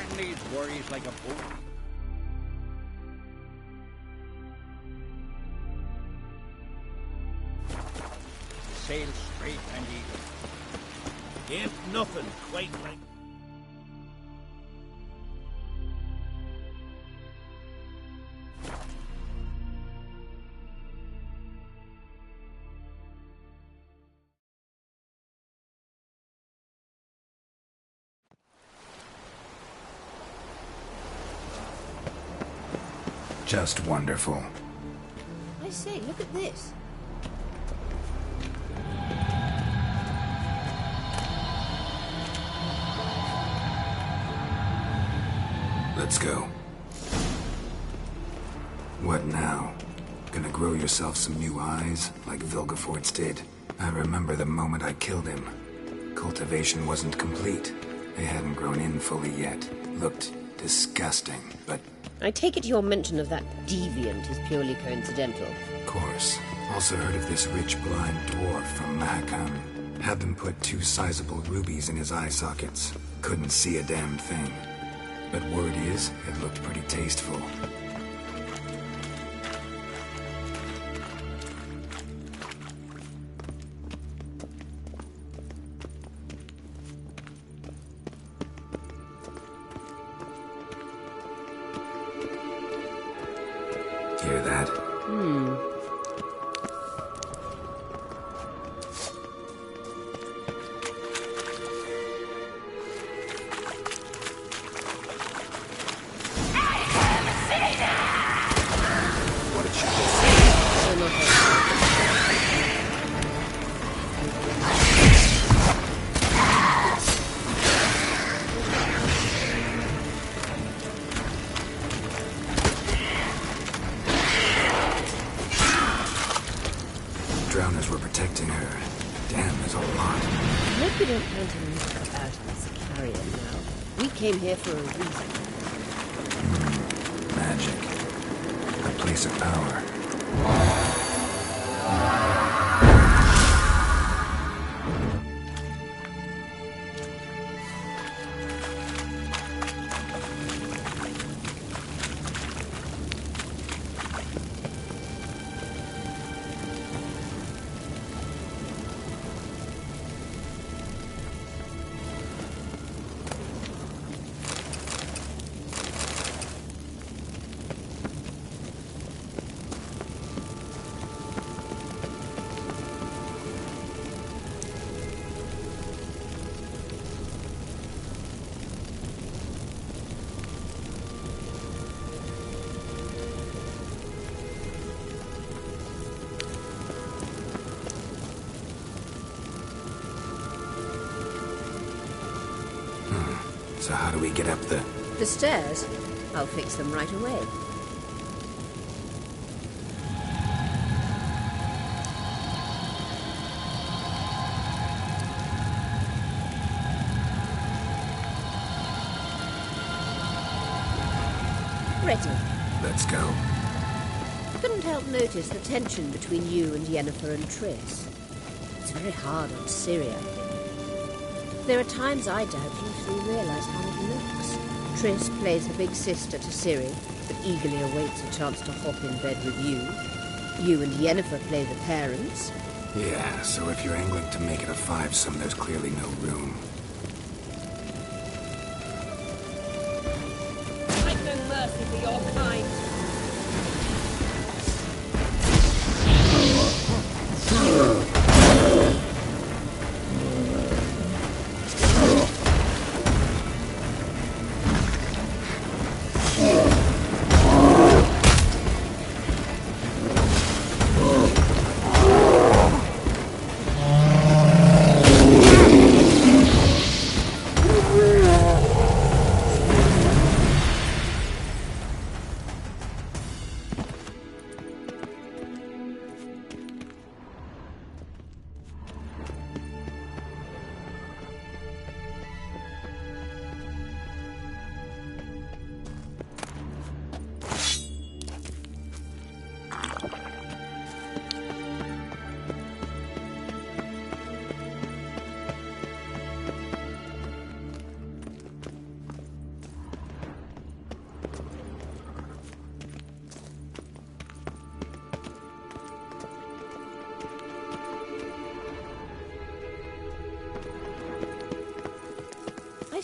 turn these worries like a boat. Sail straight and eagle. Ain't nothing quite like... Just wonderful. I say, look at this. Let's go. What now? Gonna grow yourself some new eyes, like Vilgefortz did? I remember the moment I killed him. Cultivation wasn't complete. They hadn't grown in fully yet. Looked disgusting, but... I take it your mention of that deviant is purely coincidental. Of course. Also heard of this rich blind dwarf from Mahakam. Had them put 2 sizable rubies in his eye sockets. Couldn't see a damn thing. But word is, it looked pretty tasteful. Hear that? What did she just say? Drowners were protecting her. Damn, there's a lot. I hope you don't plan to make her out as a carrier now. We came here for a reason. Magic. A place of power. So how do we get up the... The stairs? I'll fix them right away. Ready. Let's go. Couldn't help notice the tension between you and Yennefer and Triss. It's very hard on Ciri, I think. There are times I doubt you three realize how it looks. Triss plays her big sister to Ciri, but eagerly awaits a chance to hop in bed with you. You and Yennefer play the parents. Yeah, so if you're angling to make it a fivesome, there's clearly no room. I've no mercy for your kind.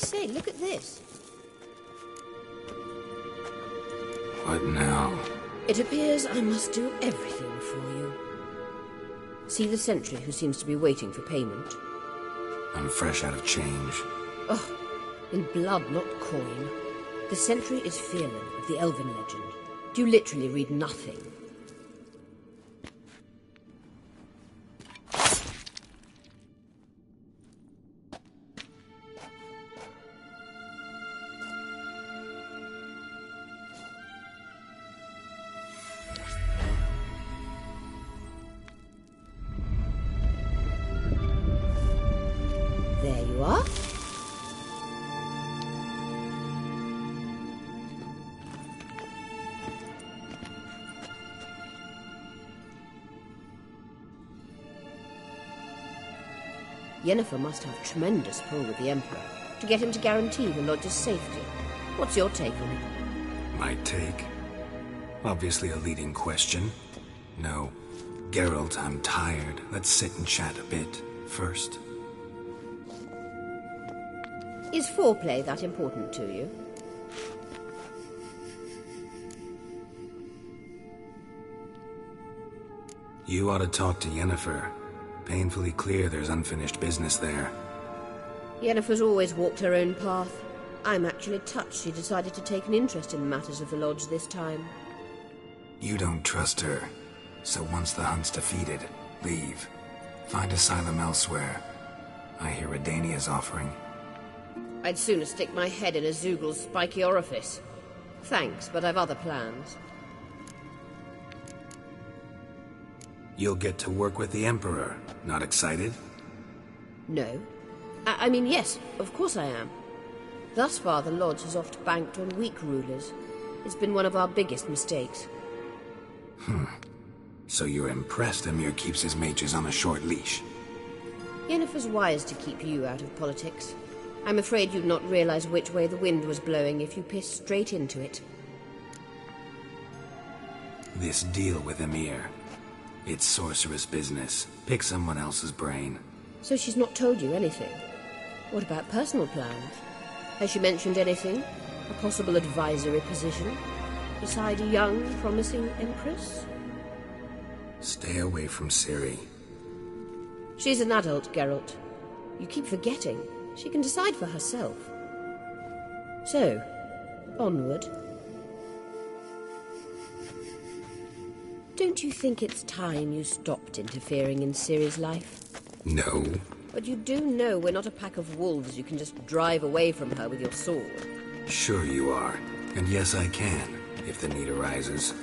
say, look at this. What now? It appears I must do everything for you. See the sentry who seems to be waiting for payment? I'm fresh out of change. Oh, in blood, not coin. The sentry is Firlan of the Elven legend. Do you literally read nothing? There you are. Yennefer must have tremendous pull with the Emperor to get him to guarantee the Lodge's safety. What's your take on it? My take? Obviously a leading question. No. Geralt, I'm tired. Let's sit and chat a bit first. Is foreplay that important to you? You ought to talk to Yennefer. Painfully clear there's unfinished business there. Yennefer's always walked her own path. I'm actually touched she decided to take an interest in the matters of the Lodge this time. You don't trust her. So once the hunt's defeated, leave. Find asylum elsewhere. I hear Redania's offering. I'd sooner stick my head in a Zoogl's spiky orifice. Thanks, but I've other plans. You'll get to work with the Emperor. Not excited? No. I mean, yes, of course I am. Thus far, the Lodge has oft banked on weak rulers. It's been one of our biggest mistakes. So you're impressed Emir keeps his mages on a short leash? Yennefer's wise to keep you out of politics. I'm afraid you'd not realize which way the wind was blowing if you pissed straight into it. This deal with Emir. It's sorceress business. Pick someone else's brain. So she's not told you anything? What about personal plans? Has she mentioned anything? A possible advisory position? Beside a young, promising Empress? Stay away from Ciri. She's an adult, Geralt. You keep forgetting. She can decide for herself. So, onward. Don't you think it's time you stopped interfering in Ciri's life? No. But you do know we're not a pack of wolves you can just drive away from her with your sword. Sure you are. And yes, I can, if the need arises.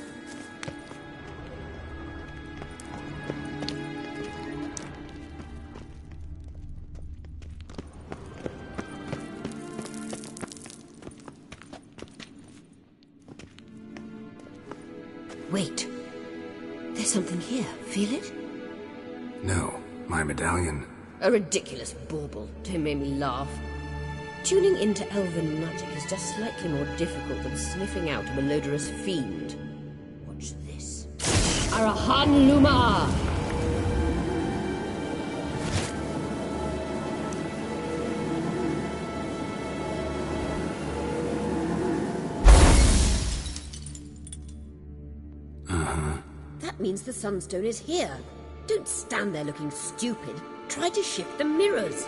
Wait. There's something here. Feel it? No. My medallion. A ridiculous bauble. Don't make me laugh. Tuning into elven magic is just slightly more difficult than sniffing out a malodorous fiend. Watch this. Arahan Luma! That means the Sunstone is here. Don't stand there looking stupid. Try to shift the mirrors.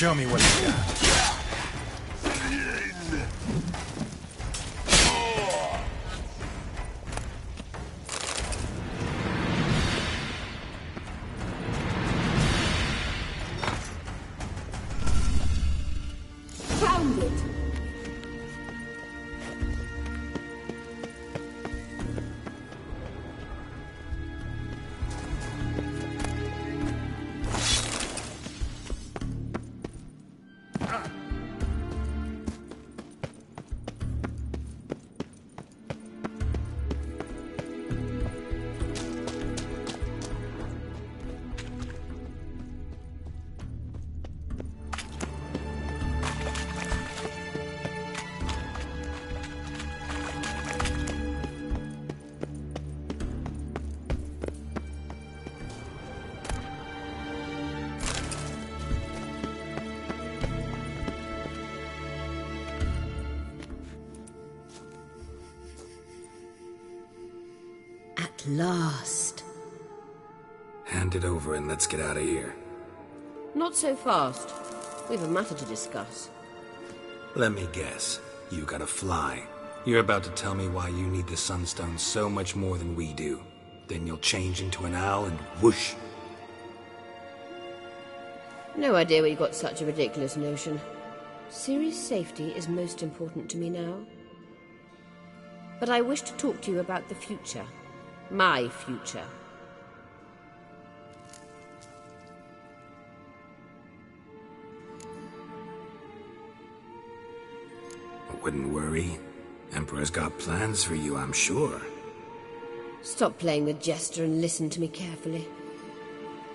Show me what you got. Found it! At last. Hand it over and let's get out of here. Not so fast. We've a matter to discuss. Let me guess. You gotta fly. You're about to tell me why you need the Sunstone so much more than we do. Then you'll change into an owl and whoosh. No idea where you got such a ridiculous notion. Ciri's safety is most important to me now. But I wish to talk to you about the future. My future. I wouldn't worry. Emperor's got plans for you, I'm sure. Stop playing the jester and listen to me carefully.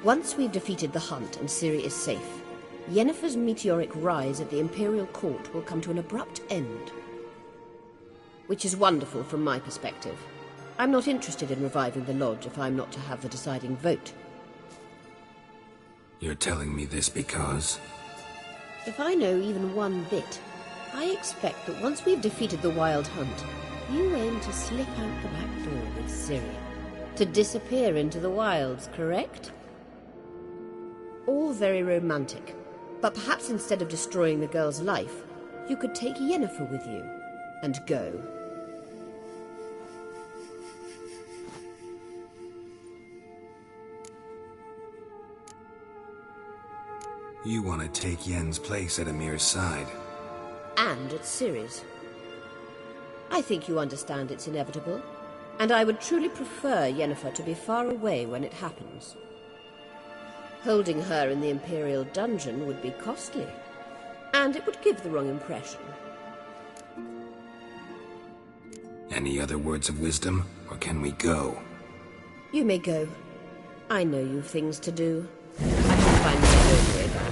Once we've defeated the Hunt and Ciri is safe, Yennefer's meteoric rise at the Imperial Court will come to an abrupt end. Which is wonderful from my perspective. I'm not interested in reviving the Lodge if I'm not to have the deciding vote. You're telling me this because... If I know even one bit, I expect that once we've defeated the Wild Hunt, you aim to slip out the back door with Ciri. To disappear into the wilds, correct? All very romantic. But perhaps instead of destroying the girl's life, you could take Yennefer with you and go. You want to take Yen's place at Emir's side. And at Ciri's. I think you understand it's inevitable, and I would truly prefer Yennefer to be far away when it happens. Holding her in the Imperial dungeon would be costly, and it would give the wrong impression. Any other words of wisdom, or can we go? You may go. I know you've things to do. I can find my own way back.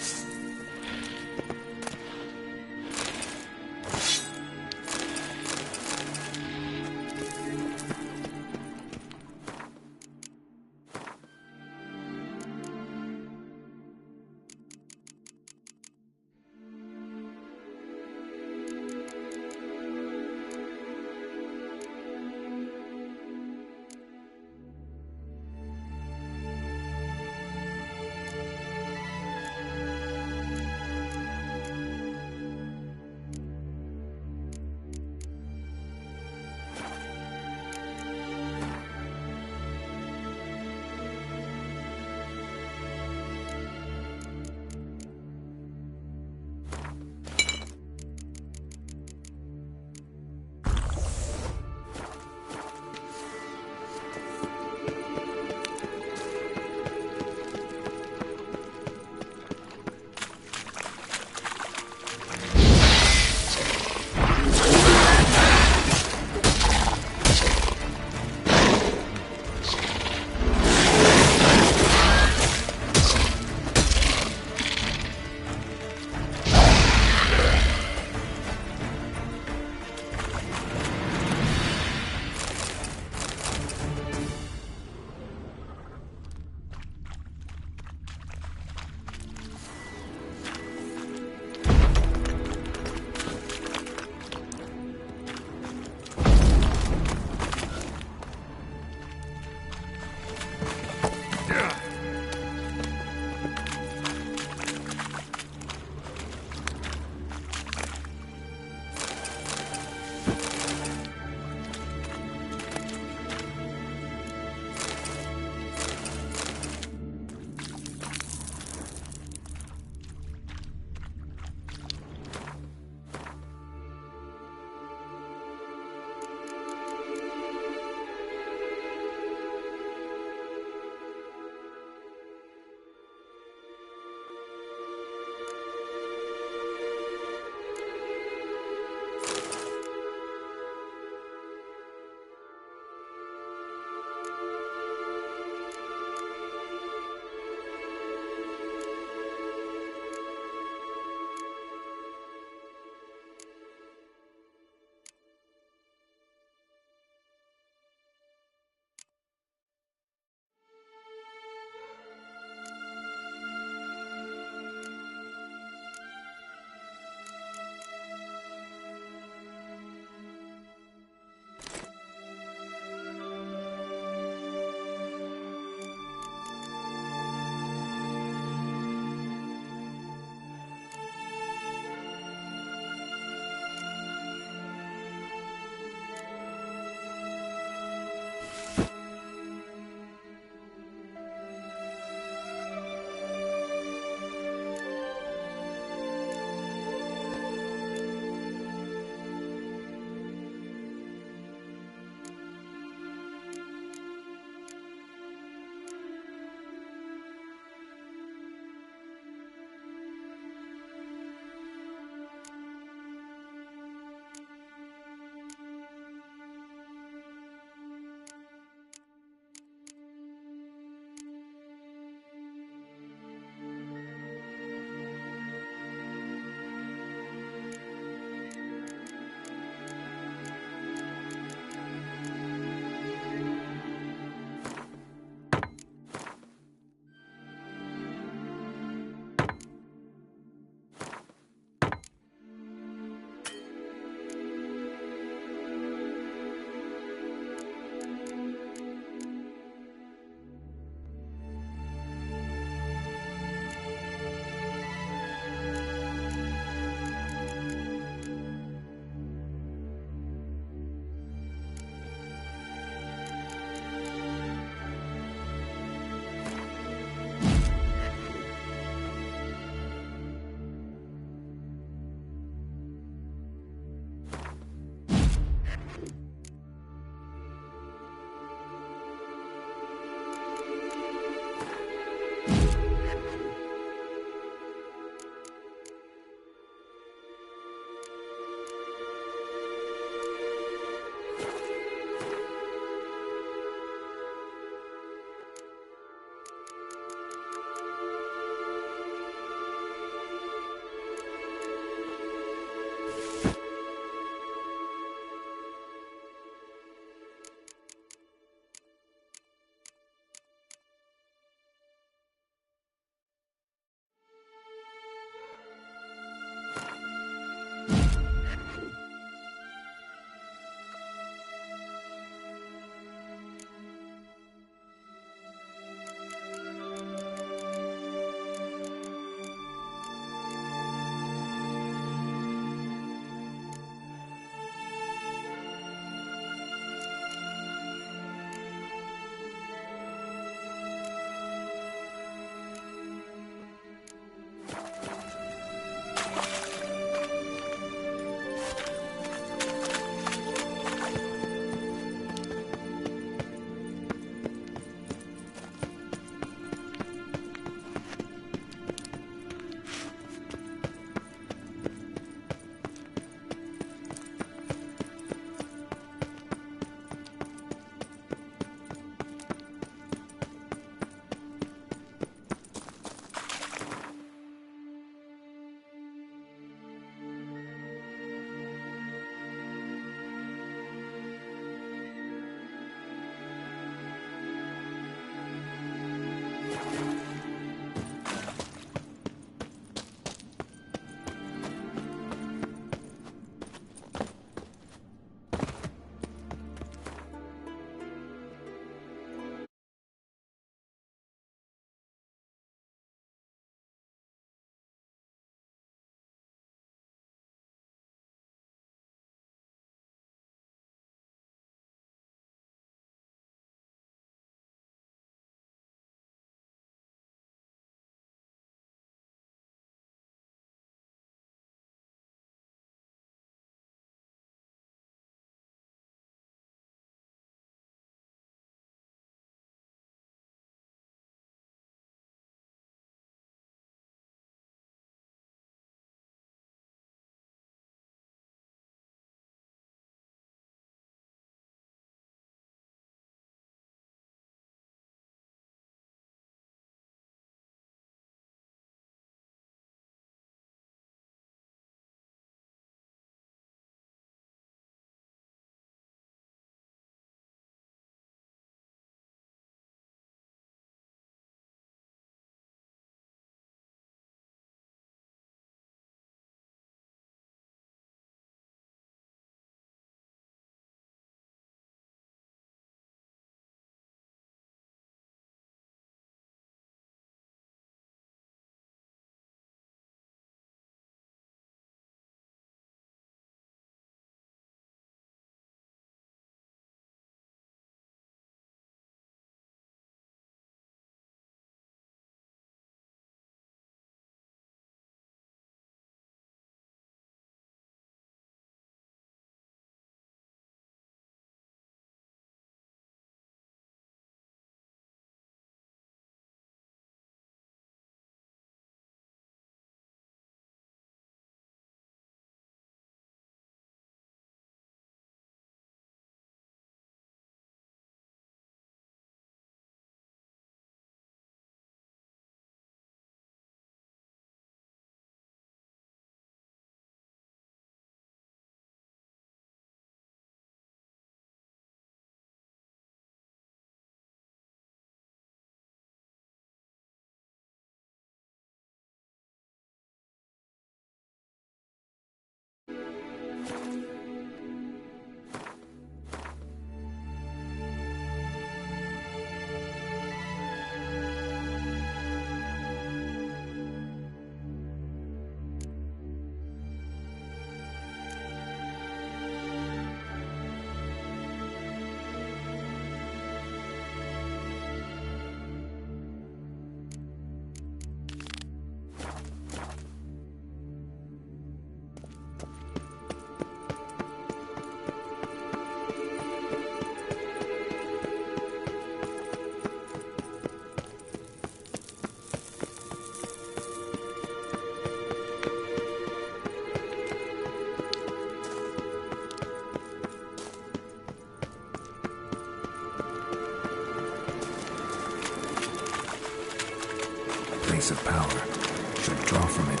place of power. Should draw from it.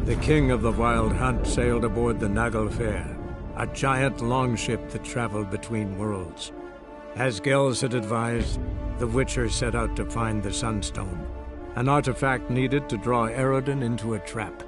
The king of the Wild Hunt sailed aboard the Naglfar, a giant longship that traveled between worlds. As Gels had advised, the Witcher set out to find the Sunstone, an artifact needed to draw Eredin into a trap.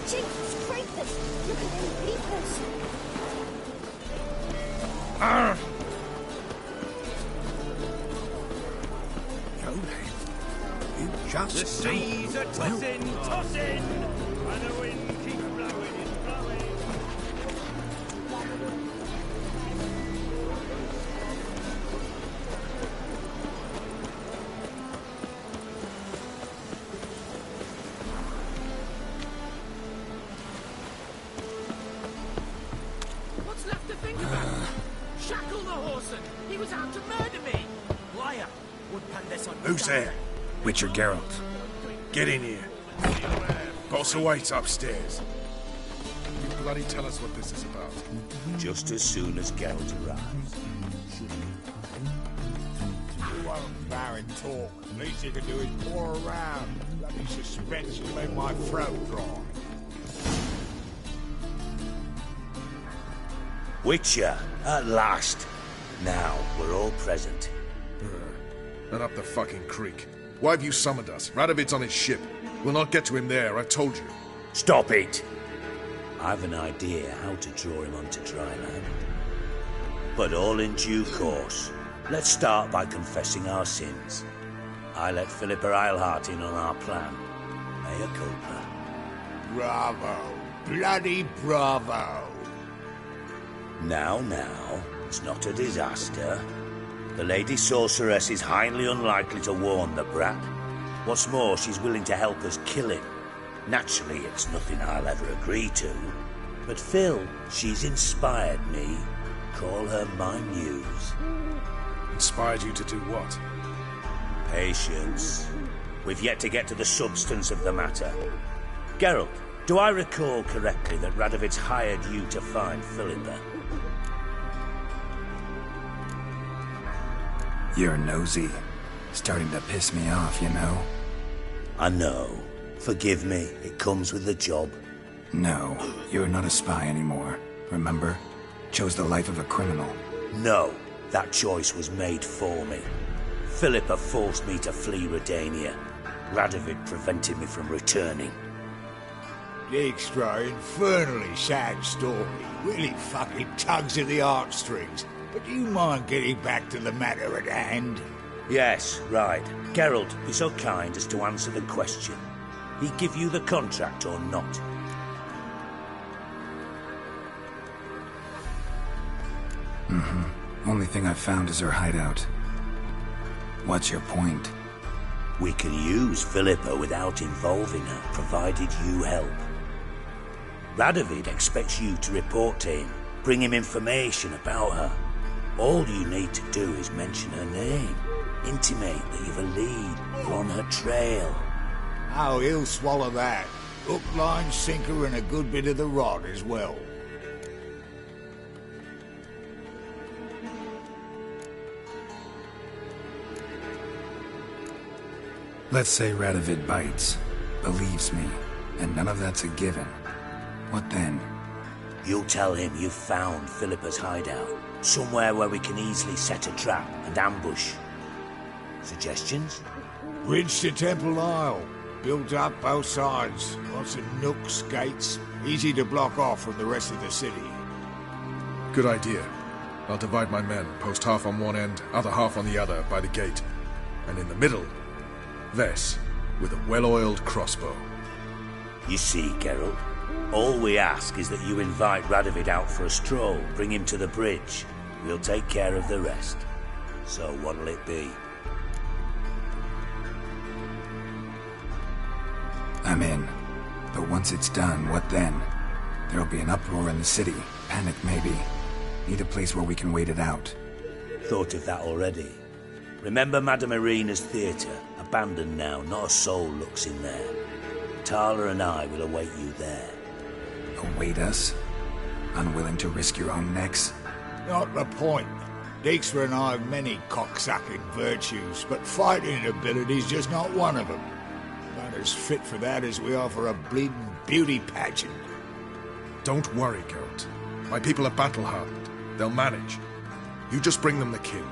Jesus Christ! Look at them peepers! You just The seas are tossing, tossing, and the wind keeps blowing, it's blowing. What's left to think about? Shackle the Horson! He was out to murder me! Liar! Would pan this on Who's there? Witcher Geralt. Get in here. Boss awaits upstairs. You bloody tell us what this is about. Just as soon as Geralt arrives. You won't Baron talk. Least you can do is pour around. Bloody suspense will make my throat dry. Witcher, at last. Now we're all present. And up the fucking creek. Why have you summoned us? Radovid's on his ship. We'll not get to him there, I've told you. Stop it! I've an idea how to draw him onto dry land. But all in due course. Let's start by confessing our sins. I let Philippa Eilhart in on our plan. Mea culpa. Bravo. Bloody bravo. Now, it's not a disaster. The Lady Sorceress is highly unlikely to warn the brat. What's more, she's willing to help us kill him. Naturally, it's nothing I'll ever agree to. But Phil, she's inspired me. Call her my muse. Inspired you to do what? Patience. We've yet to get to the substance of the matter. Geralt, do I recall correctly that Radovid's hired you to find Philippa? You're nosy. Starting to piss me off, you know? I know. Forgive me, it comes with the job. No, you're not a spy anymore. Remember? Chose the life of a criminal. No, that choice was made for me. Philippa forced me to flee Redania. Radovid prevented me from returning. Dijkstra, infernally sad story. Really fucking tugs at the heartstrings. But do you mind getting back to the matter at hand? Yes, right. Geralt, be so kind as to answer the question. He give you the contract or not? Only thing I've found is her hideout. What's your point? We can use Philippa without involving her, provided you help. Radovid expects you to report to him, bring him information about her. All you need to do is mention her name, intimate that you've a lead, you're on her trail. Oh, he'll swallow that. Hook, line, sinker, and a good bit of the rod as well. Let's say Radovid bites, believes me, and none of that's a given. What then? You'll tell him you've found Philippa's hideout, somewhere where we can easily set a trap and ambush. Suggestions? Bridge to Temple Isle. Built up both sides. Lots of nooks, gates. Easy to block off from the rest of the city. Good idea. I'll divide my men, post half on one end, other half on the other, by the gate. And in the middle, Vess, with a well-oiled crossbow. You see, Geralt, all we ask is that you invite Radovid out for a stroll, bring him to the bridge. We'll take care of the rest. So what'll it be? I'm in. But once it's done, what then? There'll be an uproar in the city. Panic, maybe. Need a place where we can wait it out. Thought of that already. Remember Madame Irina's theatre? Abandoned now, not a soul looks in there. Tala and I will await you there. Await us? Unwilling to risk your own necks? Not the point. Dijkstra and I have many cocksucking virtues, but fighting ability's just not one of them. Not as fit for that as we are for a bleeding beauty pageant. Don't worry, Geralt. My people are battle-hardened. They'll manage. You just bring them the kin.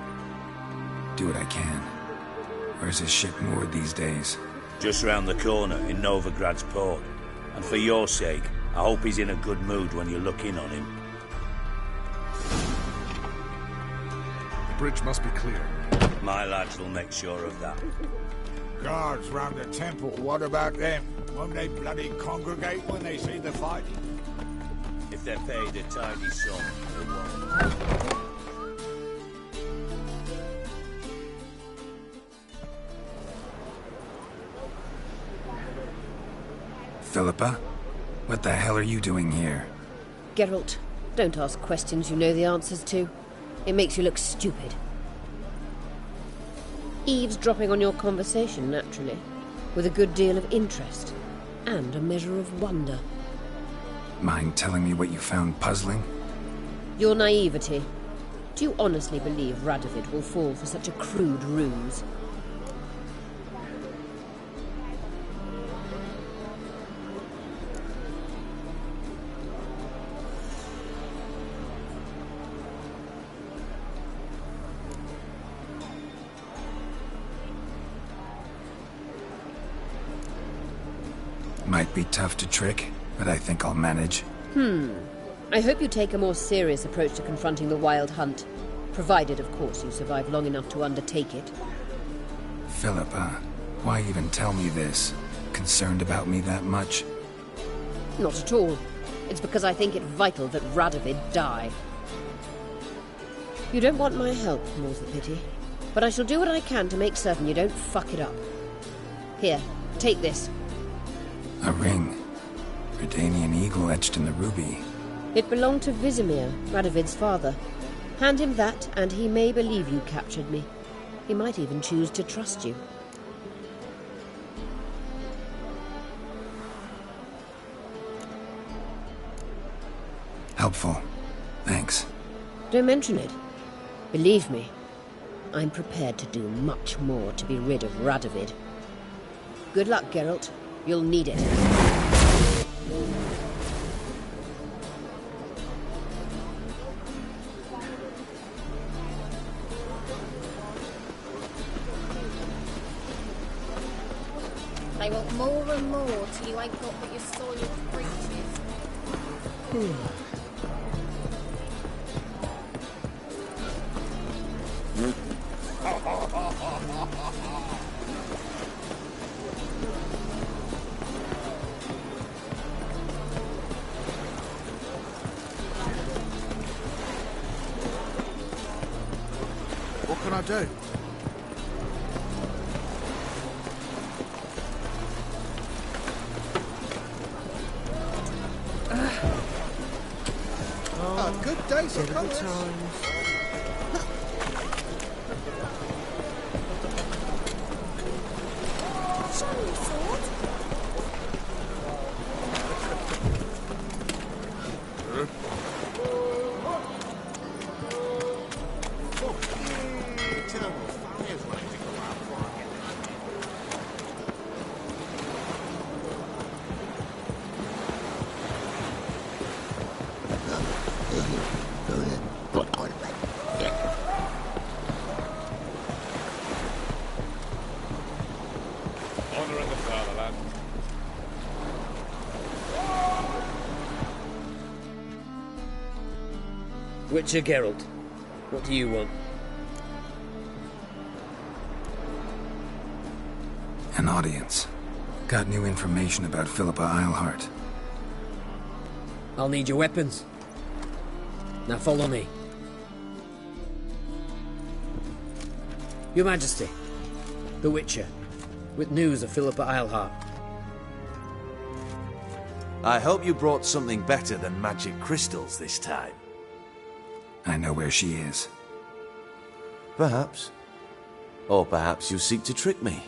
Do what I can. Where's his ship moored these days? Just round the corner, in Novigrad's port. And for your sake, I hope he's in a good mood when you look in on him. The bridge must be clear. My lads will make sure of that. Guards round the temple, what about them? Won't they bloody congregate when they see the fighting? If they're paid a tidy sum, they won't. Philippa? What the hell are you doing here? Geralt, don't ask questions you know the answers to. It makes you look stupid. Eavesdropping on your conversation, naturally, with a good deal of interest, and a measure of wonder. Mind telling me what you found puzzling? Your naivety. Do you honestly believe Radovid will fall for such a crude ruse? Might be tough to trick, but I think I'll manage. I hope you take a more serious approach to confronting the Wild Hunt. Provided, of course, you survive long enough to undertake it. Philippa, why even tell me this? Concerned about me that much? Not at all. It's because I think it vital that Radovid die. You don't want my help, more's the pity. But I shall do what I can to make certain you don't fuck it up. Here, take this. A ring. Redanian eagle etched in the ruby. It belonged to Vizimir, Radovid's father. Hand him that, and he may believe you captured me. He might even choose to trust you. Helpful. Thanks. Don't mention it. Believe me, I'm prepared to do much more to be rid of Radovid. Good luck, Geralt. You'll need it. They want more and more till you ain't got but your soiled breeches. What can I do? Good days of colours. Witcher Geralt, what do you want? An audience. Got new information about Philippa Eilhart. I'll need your weapons. Now follow me. Your Majesty, the Witcher, with news of Philippa Eilhart. I hope you brought something better than magic crystals this time. I know where she is. Perhaps. Or perhaps you seek to trick me,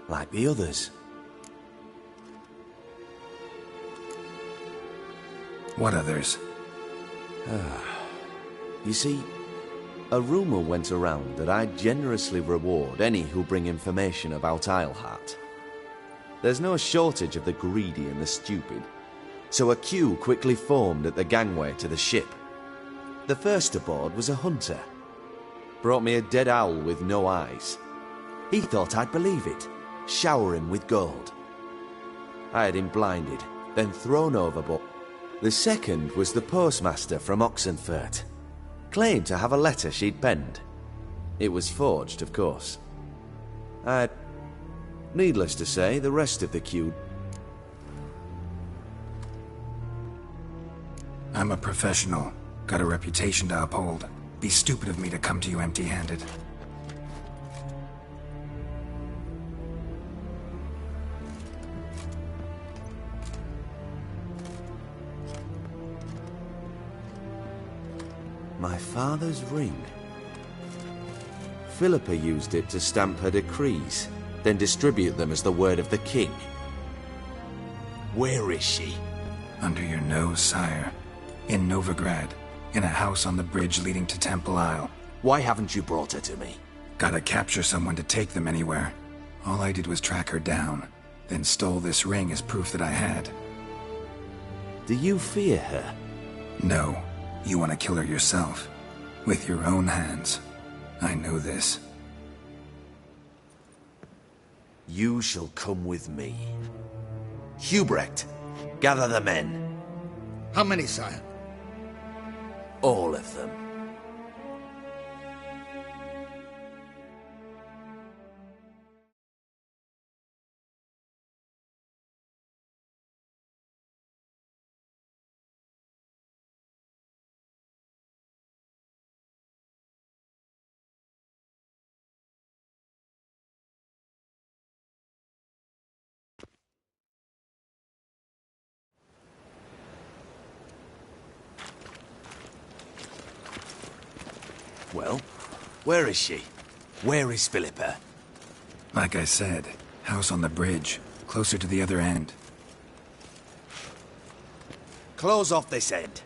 like the others. What others? You see, a rumor went around that I'd generously reward any who bring information about Eilhart. There's no shortage of the greedy and the stupid, so a queue quickly formed at the gangway to the ship. The first aboard was a hunter. Brought me a dead owl with no eyes. He thought I'd believe it, shower him with gold. I had him blinded, then thrown overboard. The second was the postmaster from Oxenfurt. Claimed to have a letter she'd penned. It was forged, of course. Needless to say, the rest of the queue... I'm a professional. Got a reputation to uphold. Be stupid of me to come to you empty-handed. My father's ring. Philippa used it to stamp her decrees, then distribute them as the word of the king. Where is she? Under your nose, sire. In Novigrad. In a house on the bridge leading to Temple Isle. Why haven't you brought her to me? Gotta capture someone to take them anywhere. All I did was track her down, then stole this ring as proof that I had. Do you fear her? No. You want to kill her yourself. With your own hands. I know this. You shall come with me. Hubrecht, gather the men. How many, sire? All of them. Well, where is she? Where is Philippa? Like I said, house on the bridge, closer to the other end. Close off this end.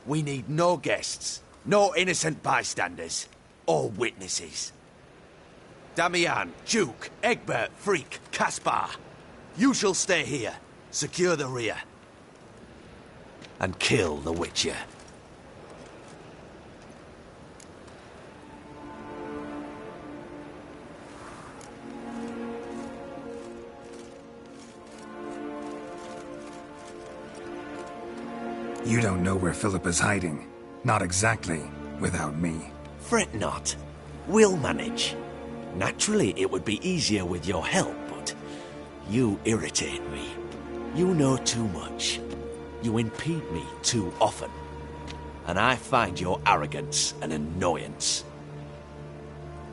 We need no guests, no innocent bystanders, or witnesses. Damian, Duke, Egbert, Freak, Caspar. You shall stay here, secure the rear, and kill the Witcher. You don't know where Philippa's hiding. Not exactly, without me. Fret not. We'll manage. Naturally, it would be easier with your help, but you irritate me. You know too much. You impede me too often. And I find your arrogance an annoyance.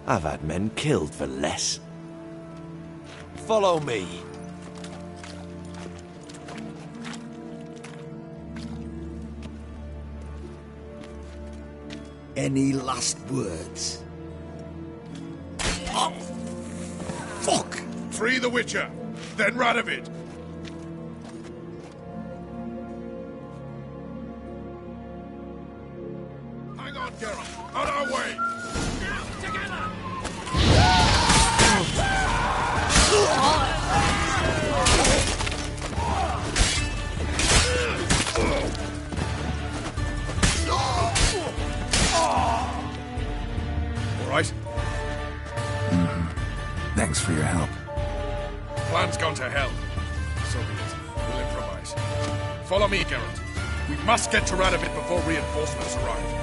I've had men killed for less. Follow me. Any last words? Oh, fuck! Free the Witcher, then Radovid. Hang on, Geralt. On our way! Now, together! All right? Thanks for your help. Plan's gone to hell. So be it. We'll improvise. Follow me, Geralt. We must get to Radovid before reinforcements arrive.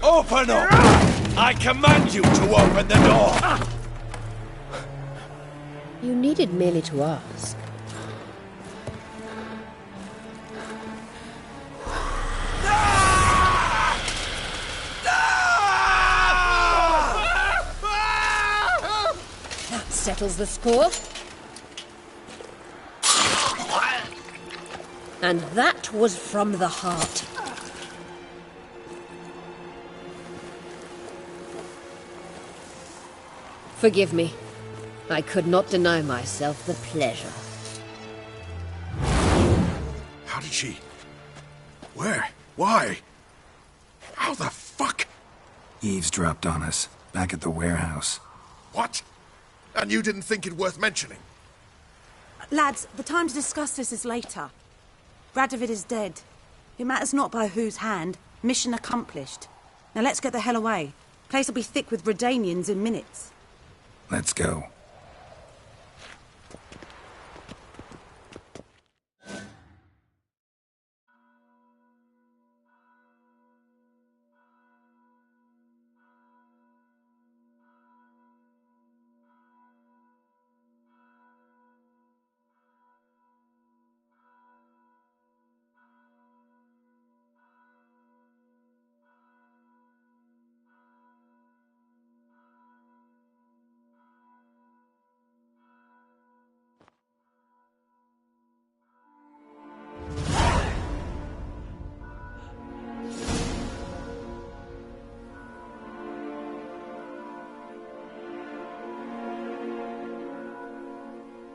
Open up! I command you to open the door! You needed merely to ask. That settles the score. And that was from the heart. Forgive me. I could not deny myself the pleasure. How did she... Where? Why? How the fuck? Eavesdropped on us, back at the warehouse. What? And you didn't think it worth mentioning? Lads, the time to discuss this is later. Radovid is dead. It matters not by whose hand. Mission accomplished. Now let's get the hell away. Place will be thick with Redanians in minutes. Let's go.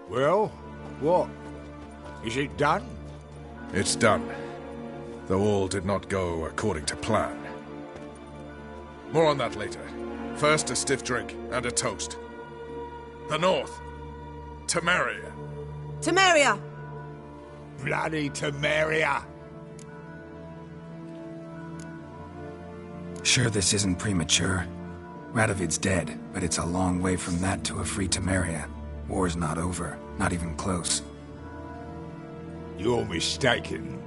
Well, what? Is it done? It's done. Though all did not go according to plan. More on that later. First, a stiff drink and a toast. The North. Temeria. Temeria! Bloody Temeria! Sure this isn't premature? Radovid's dead, but it's a long way from that to a free Temeria. War's not over, not even close. You're mistaken.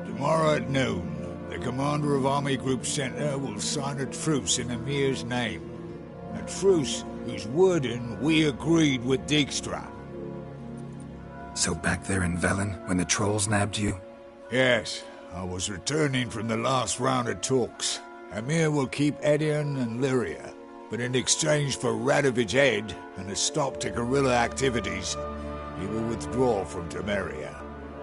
Tomorrow at noon, the commander of Army Group Center will sign a truce in Emir's name. A truce whose wording we agreed with Dijkstra. So back there in Velen, when the trolls nabbed you? Yes, I was returning from the last round of talks. Emir will keep Edion and Lyria, but in exchange for Radovid's head and a stop to guerrilla activities, he will withdraw from Temeria.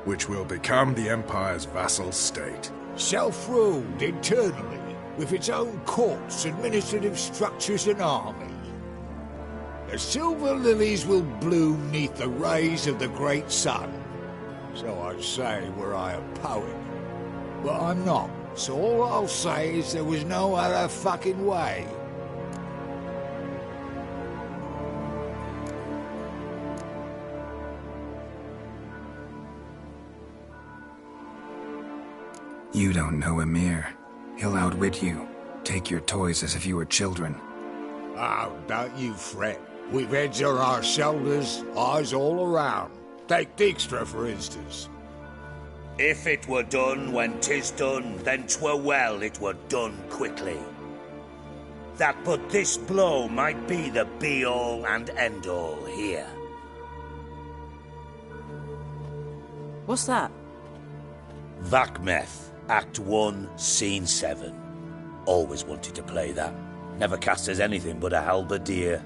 Which will become the Empire's vassal state. Self-ruled internally, with its own courts, administrative structures and army. The silver lilies will bloom neath the rays of the great sun. So I say were I a poet. But I'm not, so all I'll say is there was no other fucking way. You don't know Emir. He'll outwit you. Take your toys as if you were children. Oh, don't you fret. We've heads on our shoulders, eyes all around. Take Dijkstra, for instance. If it were done when 'tis done, then 'twere well it were done quickly. That but this blow might be the be-all and end-all here. What's that? Vakmeth, Act 1, Scene 7. Always wanted to play that. Never cast as anything but a halberdier.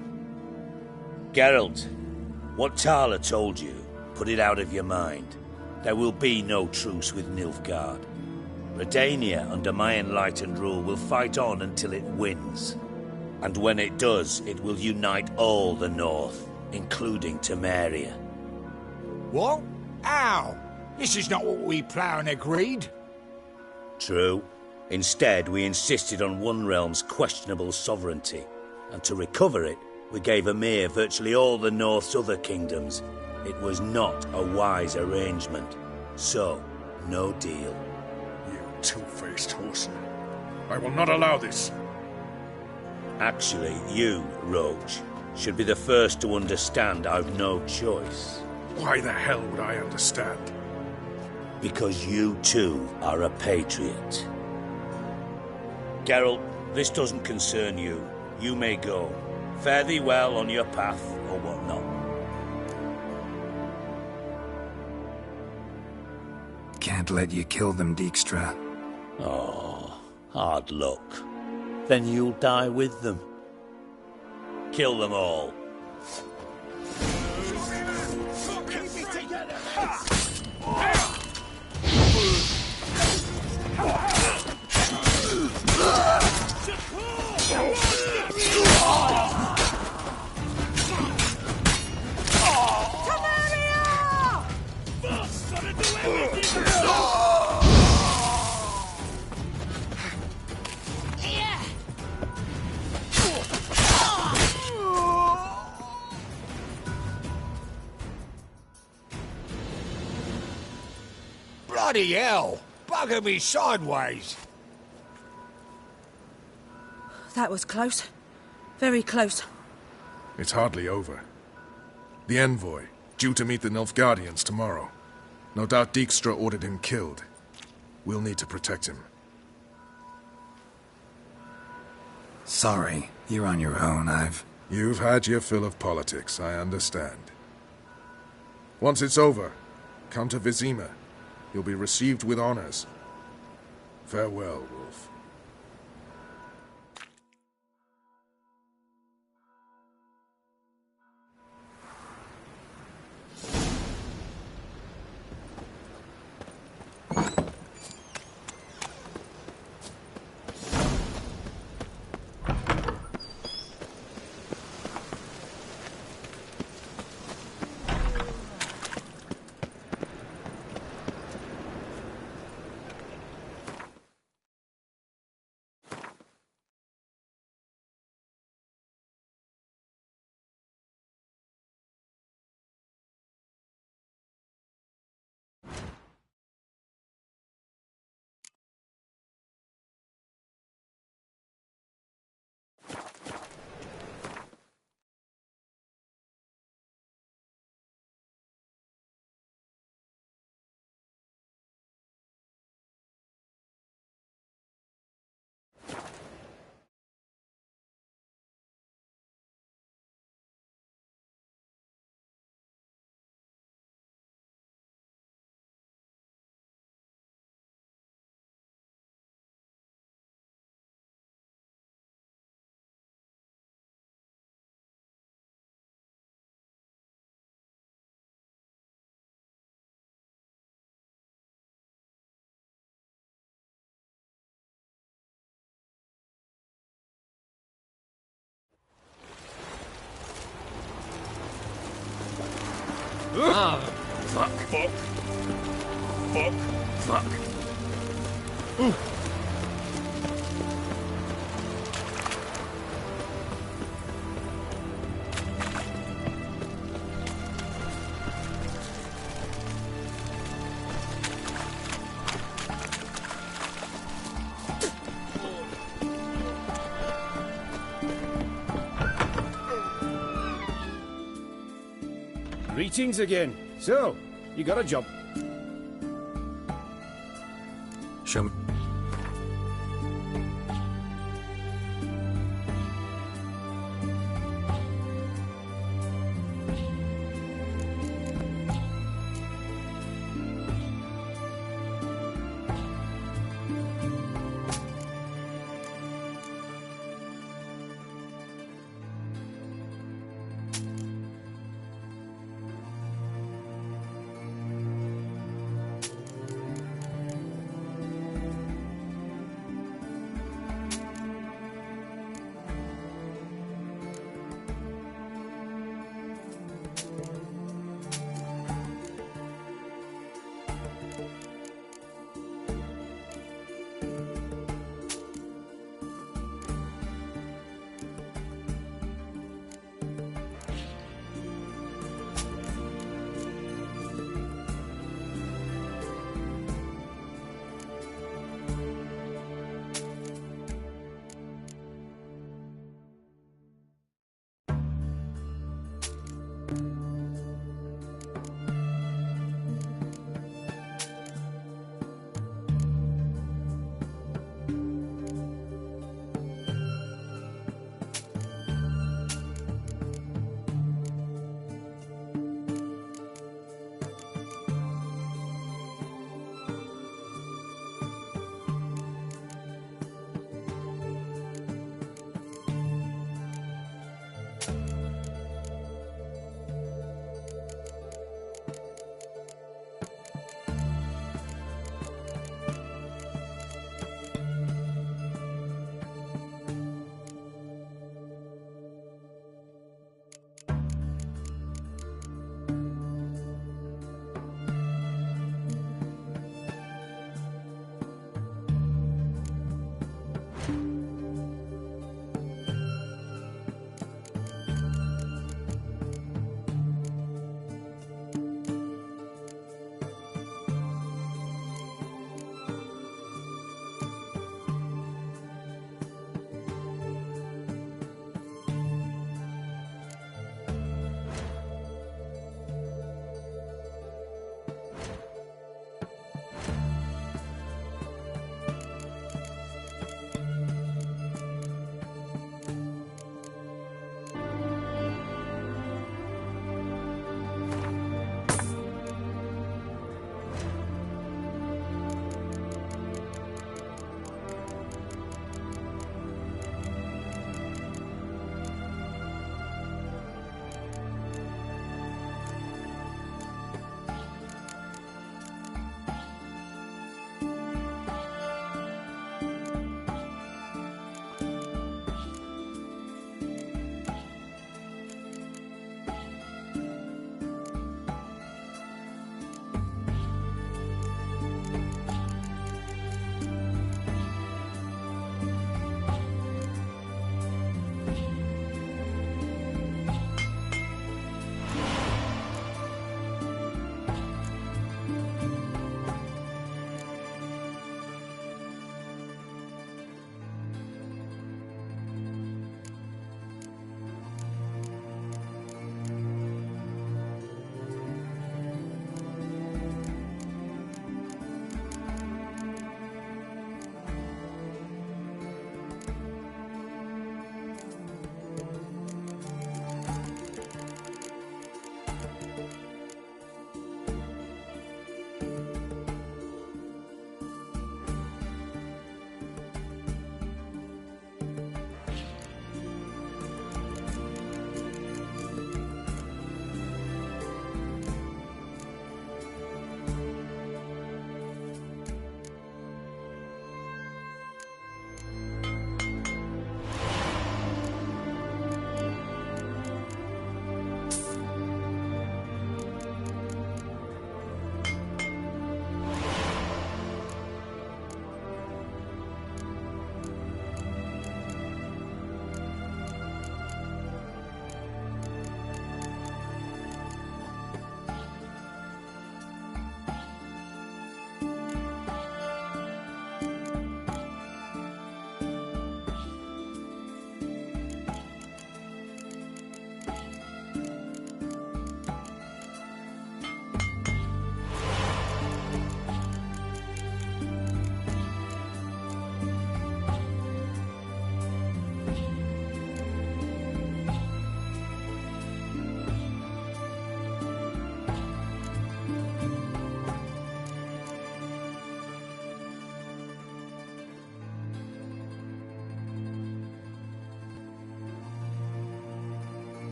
Geralt, what Tala told you, put it out of your mind. There will be no truce with Nilfgaard. Redania, under my enlightened rule, will fight on until it wins. And when it does, it will unite all the North, including Temeria. What? Ow! This is not what we planned and agreed. True. Instead, we insisted on one realm's questionable sovereignty, and to recover it, we gave Emir virtually all the North's other kingdoms. It was not a wise arrangement. So, no deal. You two-faced horse. I will not allow this. Actually, you, Roach, should be the first to understand I've no choice. Why the hell would I understand? Because you too are a patriot. Geralt, this doesn't concern you. You may go. Fare thee well on your path, or whatnot. Can't let you kill them, Dijkstra. Oh, hard luck. Then you'll die with them. Kill them all. Bloody hell! Bugger me sideways! That was close. Very close. It's hardly over. The envoy, due to meet the Nilfgaardians tomorrow. No doubt Dijkstra ordered him killed. We'll need to protect him. Sorry, you're on your own, You've had your fill of politics, I understand. Once it's over, come to Vizima. You'll be received with honors. Farewell, Wolf. Ah, fuck. Fuck. Fuck. Fuck. Ooh. Greetings again. So, you got a job? Show me.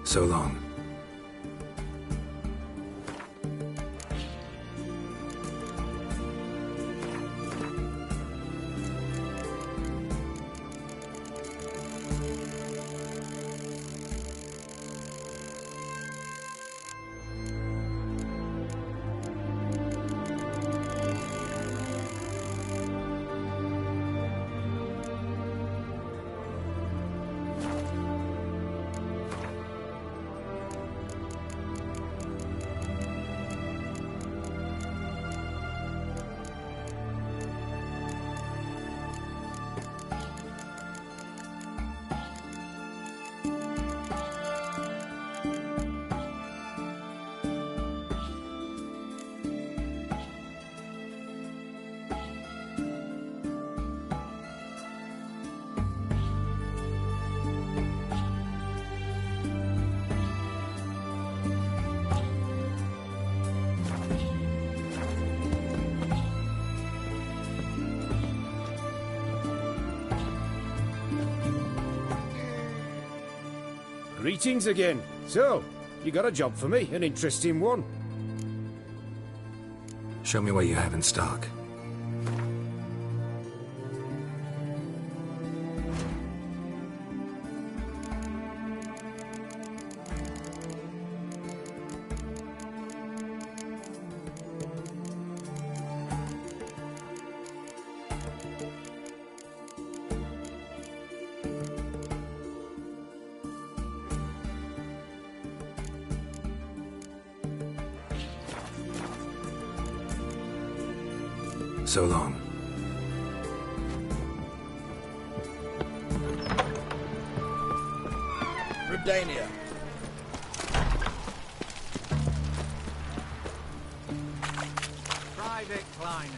So long. Greetings again. So, you got a job for me, an interesting one. Show me what you have in stock. So long. Redania. Private Kleiner,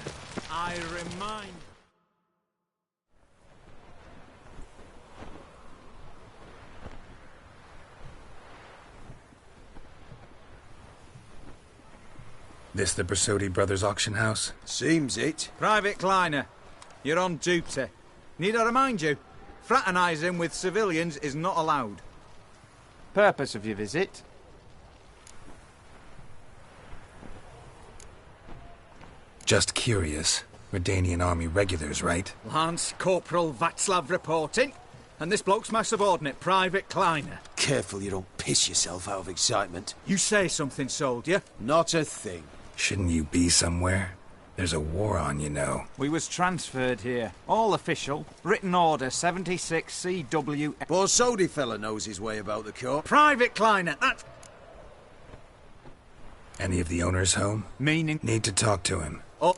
I remind... This the Brasodi Brothers auction house? Seems it. Private Kleiner, you're on duty. Need I remind you, fraternising with civilians is not allowed. Purpose of your visit? Just curious. Redanian army regulars, right? Lance Corporal Václav reporting. And this bloke's my subordinate, Private Kleiner. Careful you don't piss yourself out of excitement. You say something, soldier? Not a thing. Shouldn't you be somewhere? There's a war on, you know. We was transferred here. All official. Written order 76 CW... Borsodi fella knows his way about the court. Private Kleiner, that's... Any of the owners home? Meaning? Need to talk to him. Oh.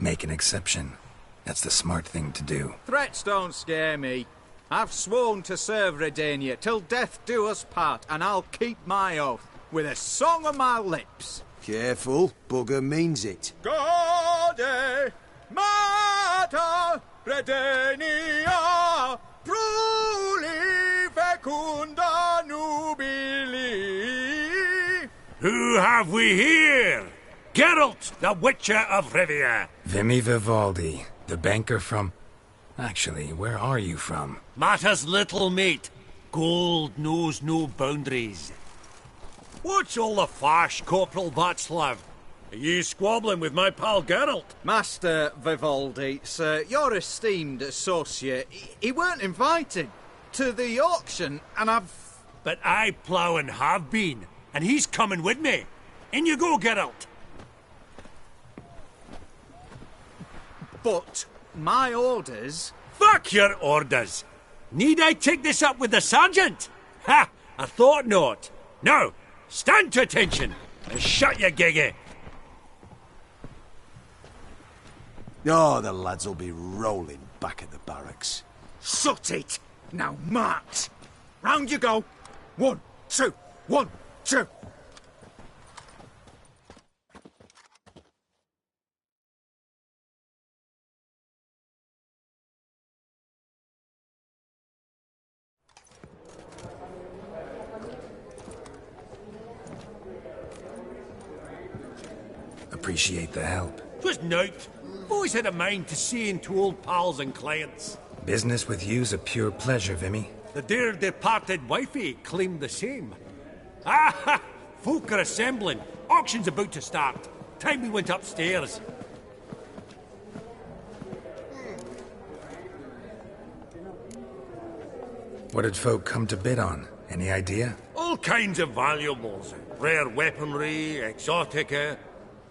Make an exception. That's the smart thing to do. Threats don't scare me. I've sworn to serve Redania till death do us part, and I'll keep my oath with a song on my lips. Careful, bugger means it. Gaude Mater Redania Pruli Fecunda Nubili. Who have we here? Geralt, the Witcher of Rivia. Vimy Vivaldi, the banker from... Actually, where are you from? Matters little, mate. Gold knows no boundaries. What's all the fash, Corporal Václav? Are you squabbling with my pal Geralt? Master Vivaldi, sir, your esteemed associate, he weren't invited to the auction, and I've... But I plough and have been, and he's coming with me. In you go, Geralt. But my orders... Fuck your orders! Need I take this up with the sergeant? Ha! I thought not. Now, stand to attention and shut your giggy. Oh, the lads will be rolling back at the barracks. Shut it! Now march! Round you go! 1, 2, 1, Choo! Appreciate the help. 'Twas nowt. Always had a mind to see into old pals and clients. Business with you's a pure pleasure, Vimy. The dear departed wifey claimed the same. Ah! Folk are assembling. Auction's about to start. Time we went upstairs. What did folk come to bid on? Any idea? All kinds of valuables. Rare weaponry, exotica.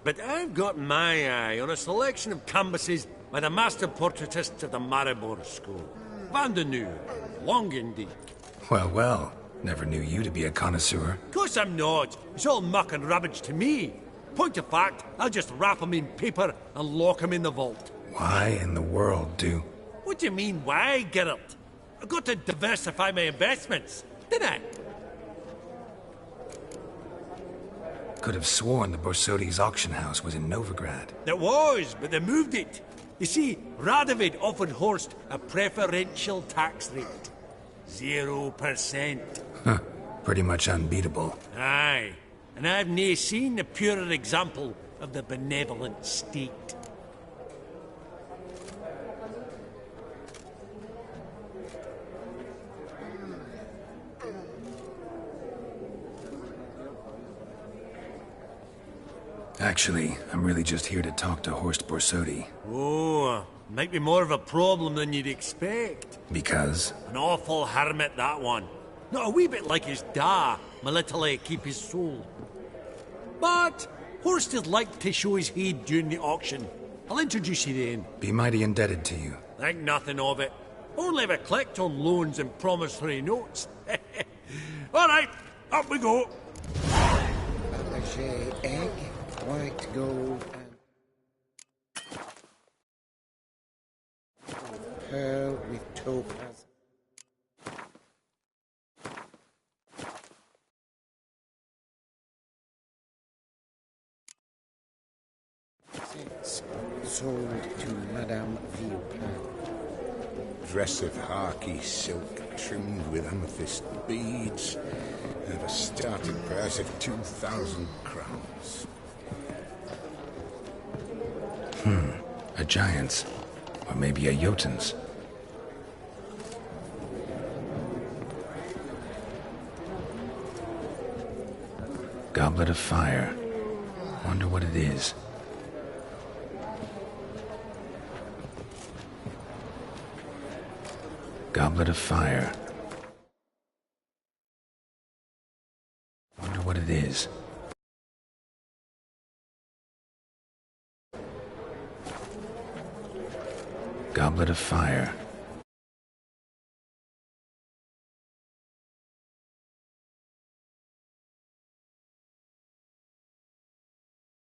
But I've got my eye on a selection of canvases by the master portraitists of the Maribor School. Van de New, Longendijk. Well, well. Never knew you to be a connoisseur. Of course I'm not. It's all muck and rubbish to me. Point of fact, I'll just wrap 'em in paper and lock 'em in the vault. Why in the world do? What do you mean, why, Geralt? I've got to diversify my investments, didn't I? Could have sworn the Borsodi's auction house was in Novigrad. It was, but they moved it. You see, Radovid offered Horst a preferential tax rate. 0%. Huh. Pretty much unbeatable. Aye. And I've nae seen a purer example of the benevolent state. Actually, I'm really just here to talk to Horst Borsodi. Oh, might be more of a problem than you'd expect. Because? An awful hermit, that one. Not a wee bit like his da, my little keep his soul. But Horst is like to show his head during the auction. I'll introduce you then. Be mighty indebted to you. Think nothing of it. Only if I collect on loans and promissory notes. All right, up we go. Fabergé egg, white gold, and pearl with topaz. Sold to Madame Villepin. Dress of harky silk trimmed with amethyst beads, and a starting price of 2,000 crowns. A giant's. Or maybe a Jotun's. Goblet of fire. Wonder what it is. Goblet of fire. Wonder what it is. Goblet of fire.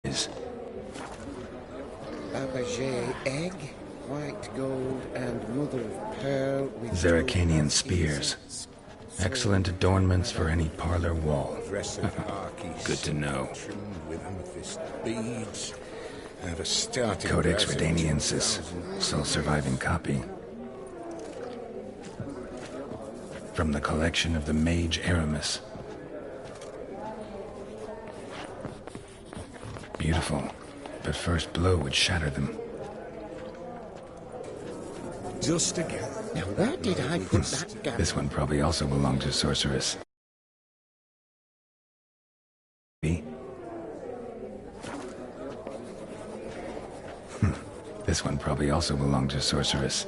Is. Fabergé egg, white gold, and mother of pearl with Zeracanian spears. Excellent adornments for any parlor wall. Good to know. Trimmed with amethyst beads, and a starting Codex price of Redaniensis, 2,000. sole surviving copy. From the collection of the mage Aramis. Beautiful, but first blow would shatter them. Just again. Now where did I put that gun? This one probably also belonged to Sorceress. This one probably also belonged to Sorceress.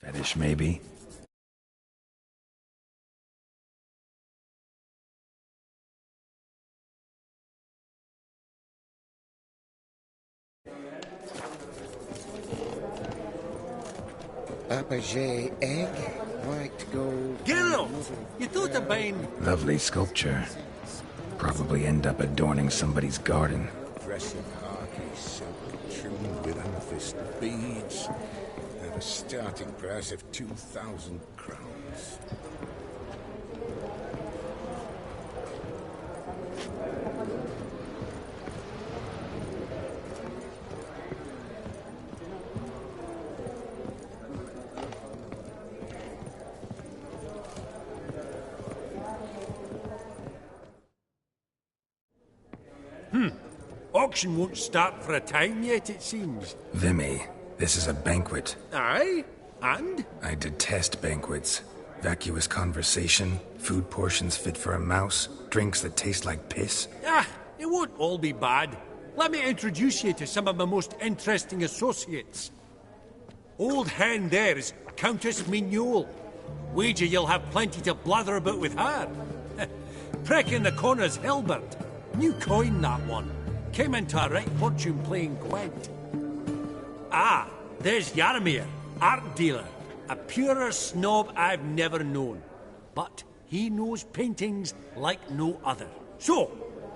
Fetish, maybe? Fabergé egg, white gold. Geralt, you thought of buying... Lovely sculpture. Probably end up adorning somebody's garden. Dress of harky silk trimmed with amethyst beads, and a starting price of 2,000 crowns. auction won't start for a time yet, it seems. Vimy, this is a banquet. Aye? And? I detest banquets. Vacuous conversation, food portions fit for a mouse, drinks that taste like piss. Ah, it won't all be bad. Let me introduce you to some of my most interesting associates. Old hen there is Countess Mignole. Wager you'll have plenty to blather about with her. Prick in the corner's Hilbert. New coin, that one. Came into a right fortune playing Gwent. Ah, there's Yaramir, art dealer. A purer snob I've never known. But he knows paintings like no other. So,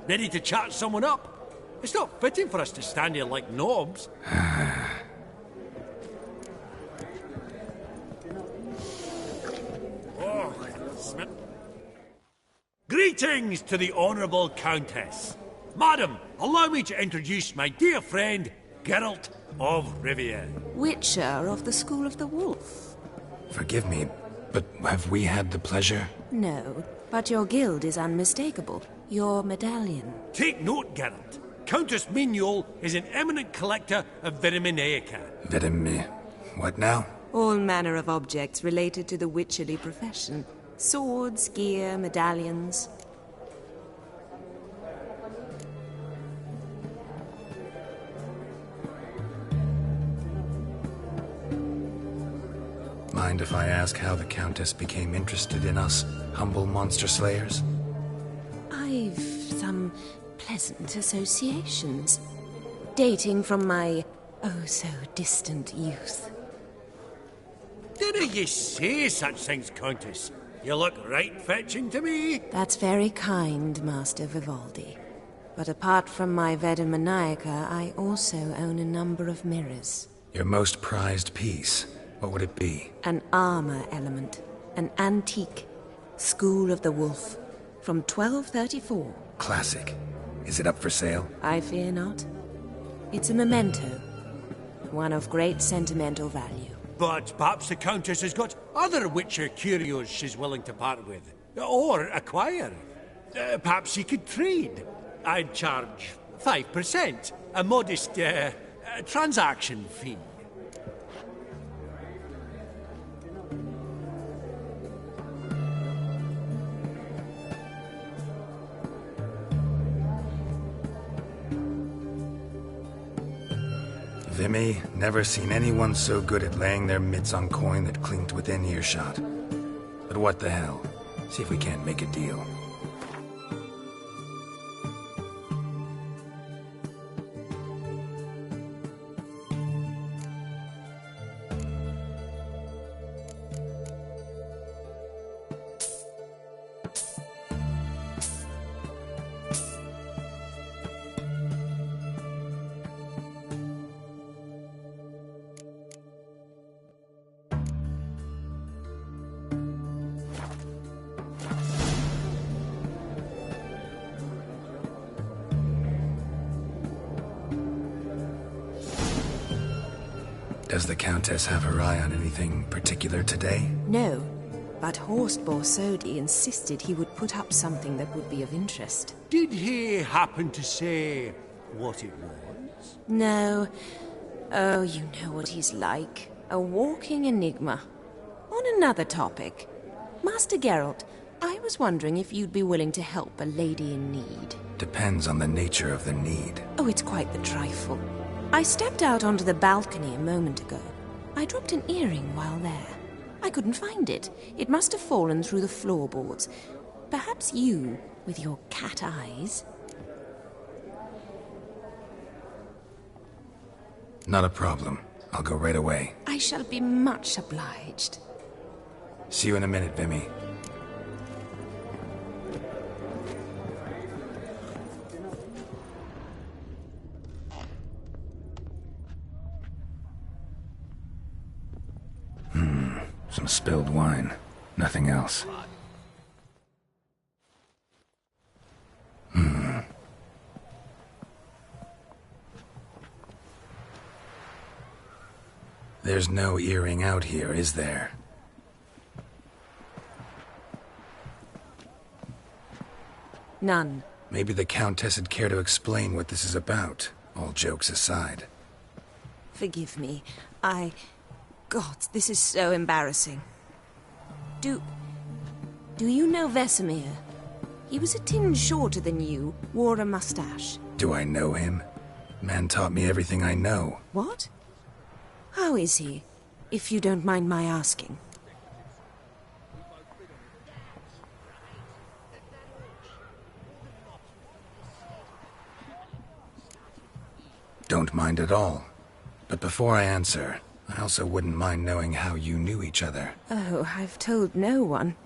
ready to chat someone up? It's not fitting for us to stand here like knobs. Greetings to the Honourable Countess. Madam, allow me to introduce my dear friend, Geralt of Rivia. Witcher of the School of the Wolf. Forgive me, but have we had the pleasure? No, but your guild is unmistakable. Your medallion. Take note, Geralt. Countess Mignole is an eminent collector of Vitaminaica. What now? All manner of objects related to the witcherly profession. Swords, gear, medallions. Mind if I ask how the Countess became interested in us, humble monster slayers? I've some pleasant associations, dating from my oh-so-distant youth. Didn't you say such things, Countess? You look right fetching to me. That's very kind, Master Vivaldi. But apart from my Vitaminaica, I also own a number of mirrors. Your most prized piece, what would it be? An armor element. An antique. School of the Wolf. From 1234. Classic. Is it up for sale? I fear not. It's a memento. One of great sentimental value. But perhaps the Countess has got other Witcher curios she's willing to part with. Or acquire. Perhaps she could trade. I'd charge 5%. A modest, transaction fee. Vimy, never seen anyone so good at laying their mitts on coin that clinked within earshot. But what the hell? See if we can't make a deal. Does the Countess have her eye on anything particular today? No, but Horst Borsodi insisted he would put up something that would be of interest. Did he happen to say what it was? No. Oh, you know what he's like. A walking enigma. On another topic. Master Geralt, I was wondering if you'd be willing to help a lady in need. Depends on the nature of the need. Oh, it's quite the trifle. I stepped out onto the balcony a moment ago. I dropped an earring while there. I couldn't find it. It must have fallen through the floorboards. Perhaps you, with your cat eyes... Not a problem. I'll go right away. I shall be much obliged. See you in a minute, Vimy. Some spilled wine. Nothing else. There's no earring out here, is there? None. Maybe the Countess would care to explain what this is about, all jokes aside. Forgive me. God, this is so embarrassing. Do you know Vesemir? He was a tinge shorter than you, wore a mustache. Do I know him? Man taught me everything I know. What? How is he, if you don't mind my asking? Don't mind at all. But before I answer, I also wouldn't mind knowing how you knew each other. Oh, I've told no one.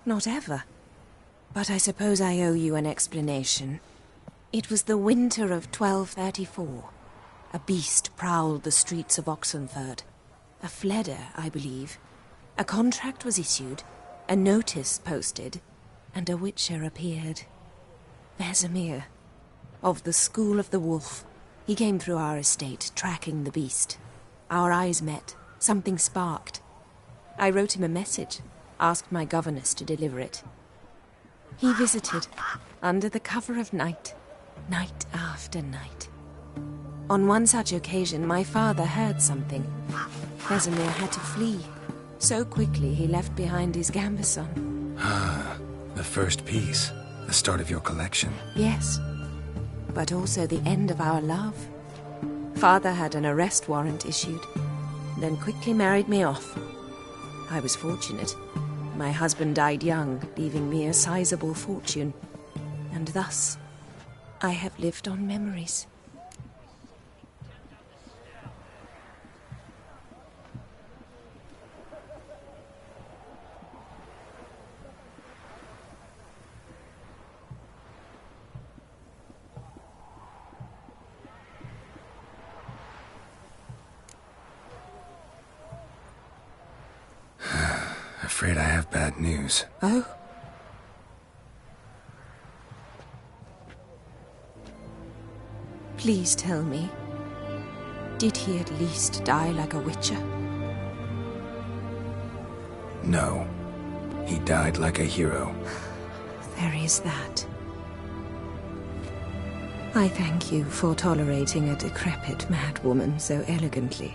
Not ever. But I suppose I owe you an explanation. It was the winter of 1234. A beast prowled the streets of Oxenford. A Fleder, I believe. A contract was issued, a notice posted, and a witcher appeared. Vesemir, of the School of the Wolf. He came through our estate, tracking the beast. Our eyes met. Something sparked. I wrote him a message, asked my governess to deliver it. He visited, under the cover of night, night after night. On one such occasion, my father heard something. Vesemir had to flee. So quickly he left behind his gambeson. Ah, the first piece. The start of your collection. Yes. But also the end of our love. Father had an arrest warrant issued, then quickly married me off. I was fortunate. My husband died young, leaving me a sizable fortune. And thus, I have lived on memories. Afraid I have bad news. Oh? Please tell me. Did he at least die like a witcher? No. He died like a hero. There is that. I thank you for tolerating a decrepit madwoman so elegantly.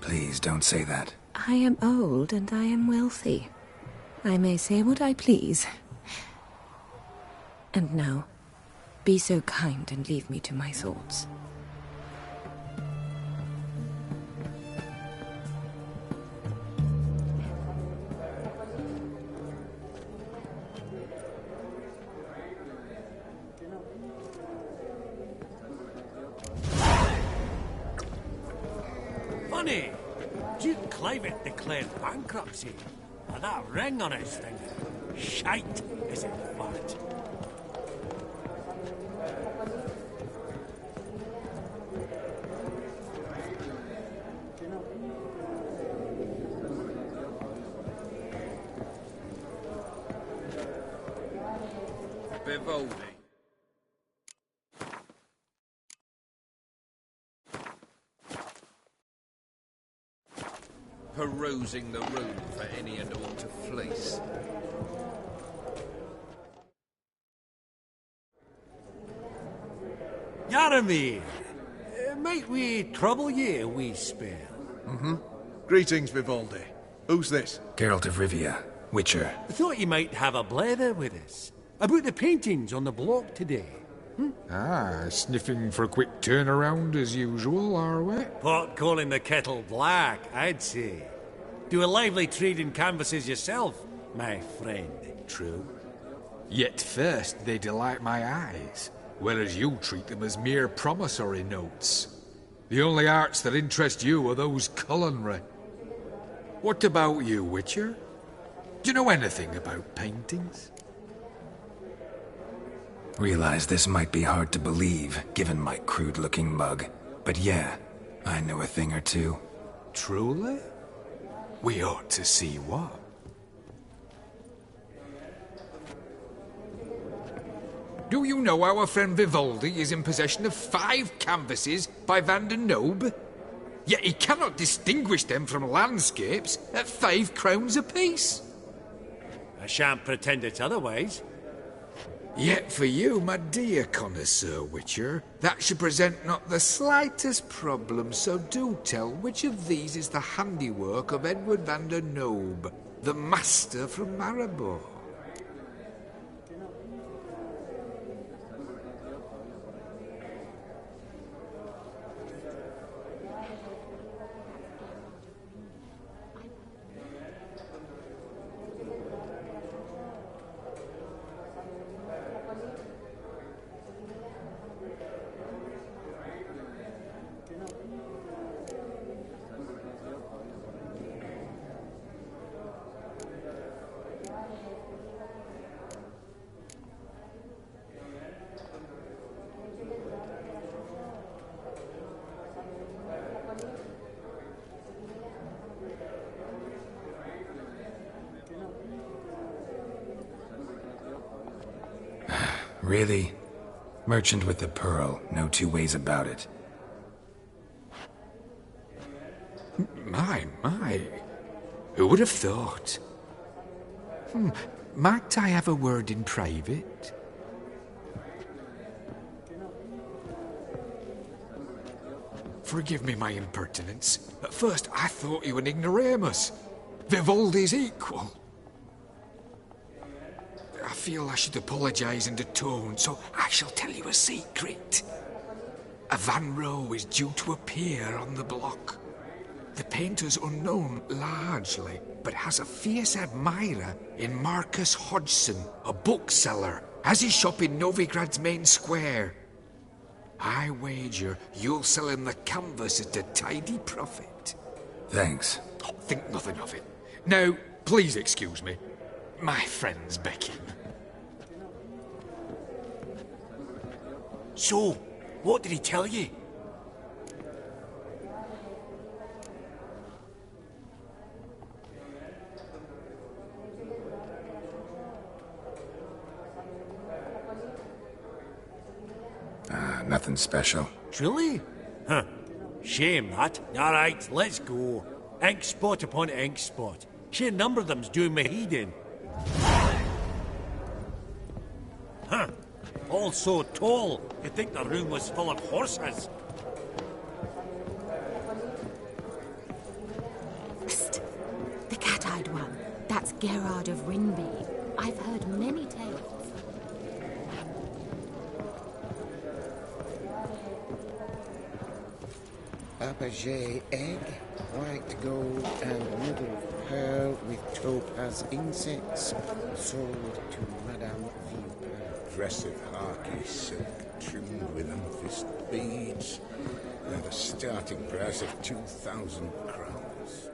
Please don't say that. I am old and I am wealthy. I may say what I please. And now, be so kind and leave me to my thoughts. Funny! Duke Clivet declared bankruptcy. And that ring on his finger. Shite, is it fat? Vivaldi. Perusing the room for any and all to fleece. Yaramir, might we trouble ye a wee spell? Mm-hmm. Greetings, Vivaldi. Who's this? Geralt of Rivia, Witcher. I thought you might have a blather with us. About the paintings on the block today. Ah, sniffing for a quick turnaround as usual, are we? Pot calling the kettle black, I'd say. Do a lively trade in canvases yourself, my friend. True. Yet first they delight my eyes, whereas you treat them as mere promissory notes. The only arts that interest you are those culinary. What about you, Witcher? Do you know anything about paintings? Realize this might be hard to believe, given my crude-looking mug. But yeah, I know a thing or two. Truly? We ought to see what. Do you know our friend Vivaldi is in possession of 5 canvases by Van der Nobe? Yet he cannot distinguish them from landscapes at 5 crowns apiece. I shan't pretend it's otherwise. Yet for you, my dear connoisseur Witcher, that should present not the slightest problem, so do tell which of these is the handiwork of Edward van der Nobe, the master from Maribor. Really? Merchant with the pearl, no two ways about it. My. Who would have thought? Might I have a word in private? Forgive me my impertinence. At first I thought you an ignoramus. Vivaldi's equal. I feel I should apologise and atone, so I shall tell you a secret. A Van Rohe is due to appear on the block. The painter's unknown, largely, but has a fierce admirer in Marcus Hodgson, a bookseller, has his shop in Novigrad's main square. I wager you'll sell him the canvas at a tidy profit. Thanks. Oh, think nothing of it. Now, please excuse me. My friend's beckon. So, what did he tell you? Nothing special. Truly? Huh. Shame that. Alright, let's go. Ink spot upon ink spot. Sheer number of them's doing me heed in. Huh. All so tall, you'd think the room was full of horses. Psst. The cat-eyed one. That's Gerard of Rinby. I've heard many tales. Fabergé egg, white gold and mother of pearl with topaz insects, sold to Madame Villepin. Impressive harky silk trimmed with amethyst beads, and a starting price of 2,000 crowns.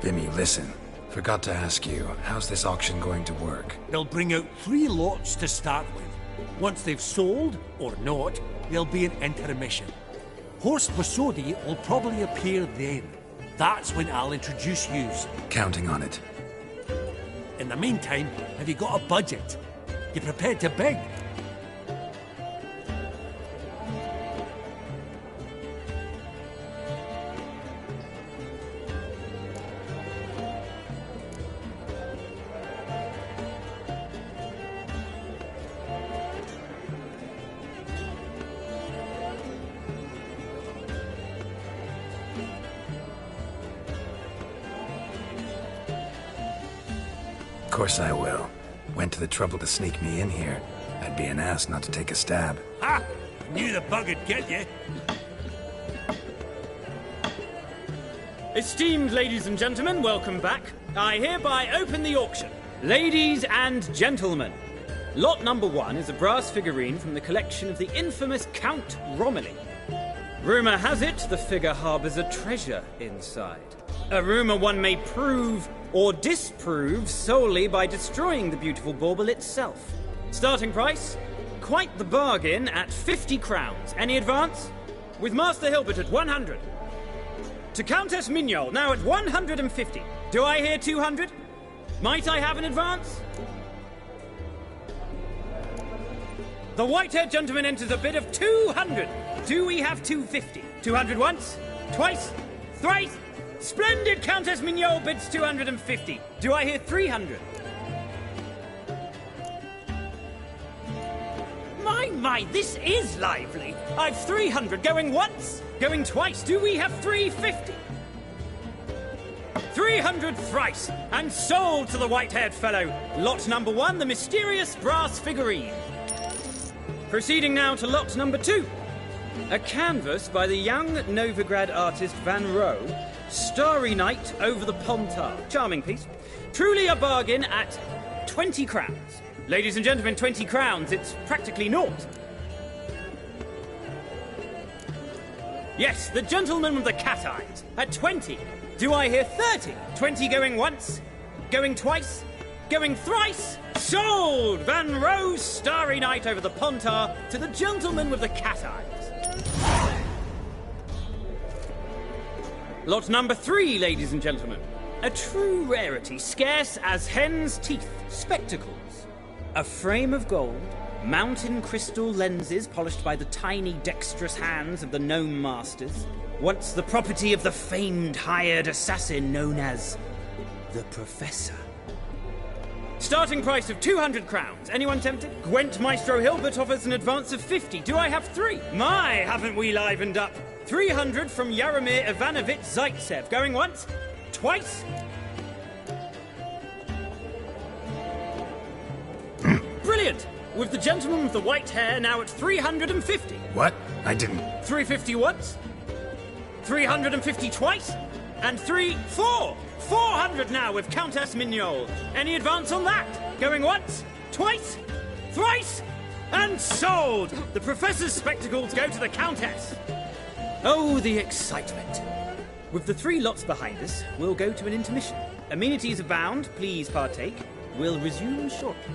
Vimy, listen. Forgot to ask you, how's this auction going to work? They'll bring out 3 lots to start with. Once they've sold, or not, there'll be an intermission. Horst Bossodi will probably appear then. That's when I'll introduce yous. Counting on it. In the meantime, have you got a budget? You prepared to beg? Of course I will. Went to the trouble to sneak me in here. I'd be an ass not to take a stab. Ha! Knew the bug would get you. Esteemed ladies and gentlemen, welcome back. I hereby open the auction. Ladies and gentlemen, lot number 1 is a brass figurine from the collection of the infamous Count Romilly. Rumour has it the figure harbours a treasure inside. A rumour one may prove or disprove solely by destroying the beautiful bauble itself. Starting price? Quite the bargain at 50 crowns. Any advance? With Master Hilbert at 100. To Countess Mignol, now at 150. Do I hear 200? Might I have an advance? The white-haired gentleman enters a bid of 200. Do we have 250? 200 once? Twice? Thrice? Splendid! Countess Mignol bids 250. Do I hear 300? My, this is lively. I've 300 going once, going twice. Do we have 350? 300 thrice, and sold to the white-haired fellow. Lot number 1, the mysterious brass figurine. Proceeding now to lot number 2. A canvas by the young Novigrad artist Van Rowe, Starry Night over the Pontar. Charming piece. Truly a bargain at 20 crowns. Ladies and gentlemen, 20 crowns, it's practically naught. Yes, the gentleman with the cat eyes, at 20. Do I hear 30? 20 going once, going twice, going thrice? Sold! Van Rowe's Starry Night over the Pontar to the gentleman with the cat eyes. Lot number 3, ladies and gentlemen. A true rarity, scarce as hen's teeth. Spectacles. A frame of gold, mountain crystal lenses polished by the tiny dexterous hands of the gnome masters. Once the property of the famed hired assassin known as the Professor. Starting price of 200 crowns. Anyone tempted? Gwent Maestro Hilbert offers an advance of 50. Do I have 3? My, haven't we livened up? 300 from Yaromir Ivanovich Zaitsev. Going once? Twice? Brilliant! With the gentleman with the white hair now at 350. What? I didn't... 350 once? 350 twice? And 400 now with Countess Mignol. Any advance on that? Going once? Twice? Thrice? And sold! The Professor's spectacles go to the Countess. Oh, the excitement. With the 3 lots behind us, we'll go to an intermission. Amenities abound, please partake. We'll resume shortly.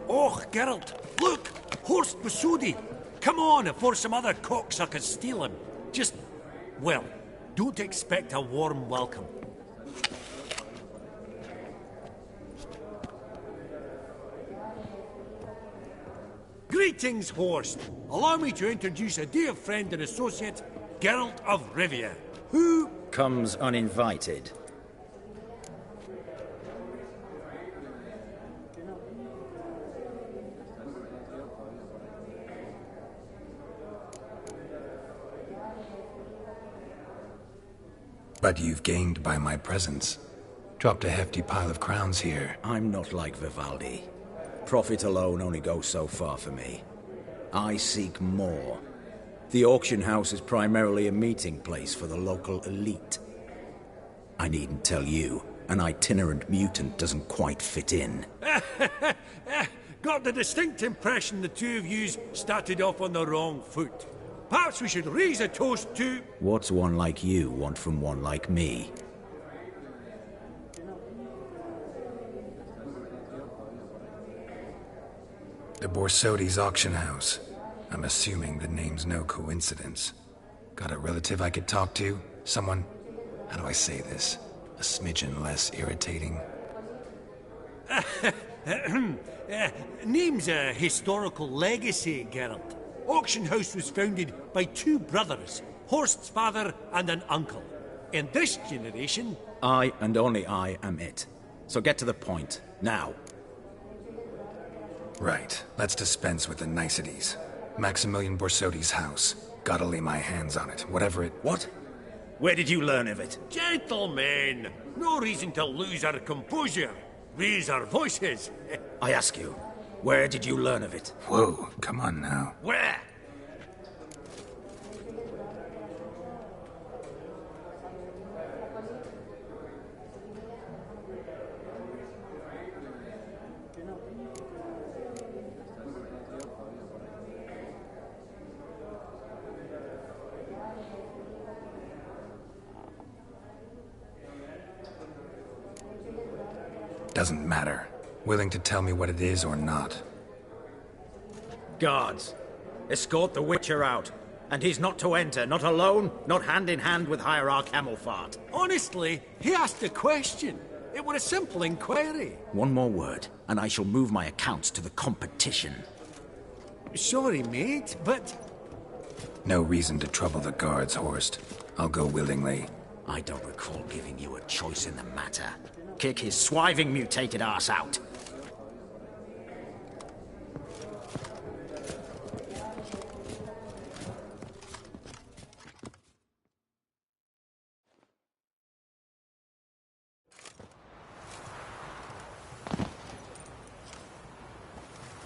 Oh, Geralt, look! Horst Busudi! Come on, before some other cocksuckers steal him. Just, well, don't expect a warm welcome. Greetings, Horst. Allow me to introduce a dear friend and associate, Geralt of Rivia, who... comes uninvited. But you've gained by my presence. Dropped a hefty pile of crowns here. I'm not like Vivaldi. Profit alone only goes so far for me. I seek more. The auction house is primarily a meeting place for the local elite. I needn't tell you, an itinerant mutant doesn't quite fit in. Got the distinct impression the two of yous started off on the wrong foot. Perhaps we should raise a toast to... What's one like you want from one like me? The Borsodi's auction house. I'm assuming the name's no coincidence. Got a relative I could talk to? Someone, how do I say this? A smidgen less irritating? Name's a historical legacy, Geralt. Auction house was founded by 2 brothers, Horst's father and an uncle. In this generation... I and only I am it. So get to the point, now. Right, let's dispense with the niceties. Maximilian Borsodi's house. Gotta lay my hands on it, whatever it... What? Where did you learn of it? Gentlemen, no reason to lose our composure. Raise our voices. I ask you, where did you learn of it? Whoa, come on now. Where? Doesn't matter. Willing to tell me what it is or not? Guards, escort the Witcher out. And he's not to enter, not alone, not hand in hand with Hierarch Camelfart. Honestly, he asked a question. It were a simple inquiry. One more word, and I shall move my accounts to the competition. Sorry, mate, but... No reason to trouble the guards, Horst. I'll go willingly. I don't recall giving you a choice in the matter. Kick his swiving mutated ass out.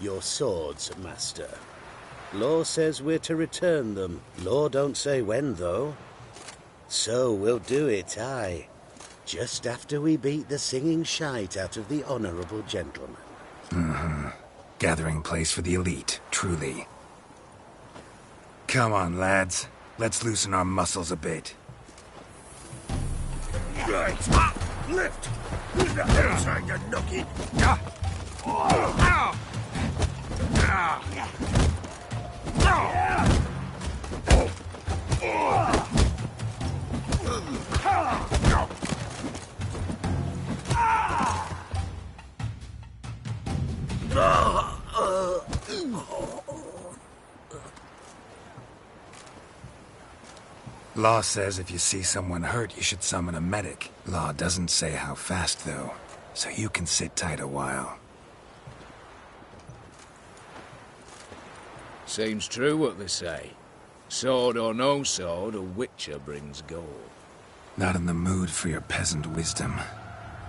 Your swords, Master. Law says we're to return them. Law don't say when, though. So we'll do it, aye. Just after we beat the singing shite out of the honourable gentleman. Mm-hmm. Gathering place for the elite, truly. Come on, lads. Let's loosen our muscles a bit. Right, lift! Who's the hell trying to nookie? Law says if you see someone hurt, you should summon a medic. Law doesn't say how fast, though, so you can sit tight a while. Seems true what they say. Sword or no sword, a Witcher brings gold. Not in the mood for your peasant wisdom.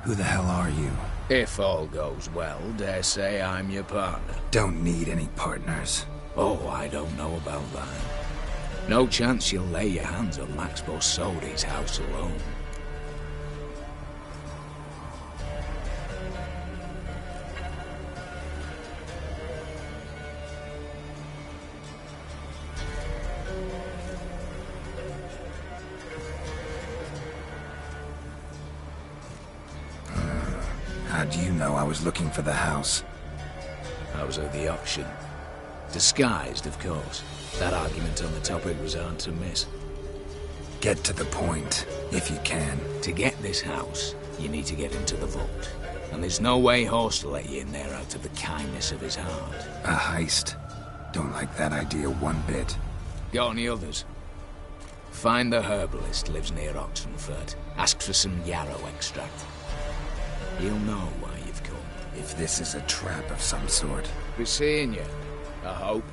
Who the hell are you? If all goes well, dare say I'm your partner. Don't need any partners. Oh, I don't know about that. No chance you'll lay your hands on Max Borsodi's house alone. How do you know I was looking for the house? I was at the auction. Disguised, of course. That argument on the topic was hard to miss. Get to the point, if you can. To get this house, you need to get into the vault. And there's no way Horst will let you in there out of the kindness of his heart. A heist? Don't like that idea one bit. Got any others? Find the herbalist, lives near Oxenfurt. Ask for some yarrow extract. He'll know why you've come. If this is a trap of some sort. Be seeing you, I hope.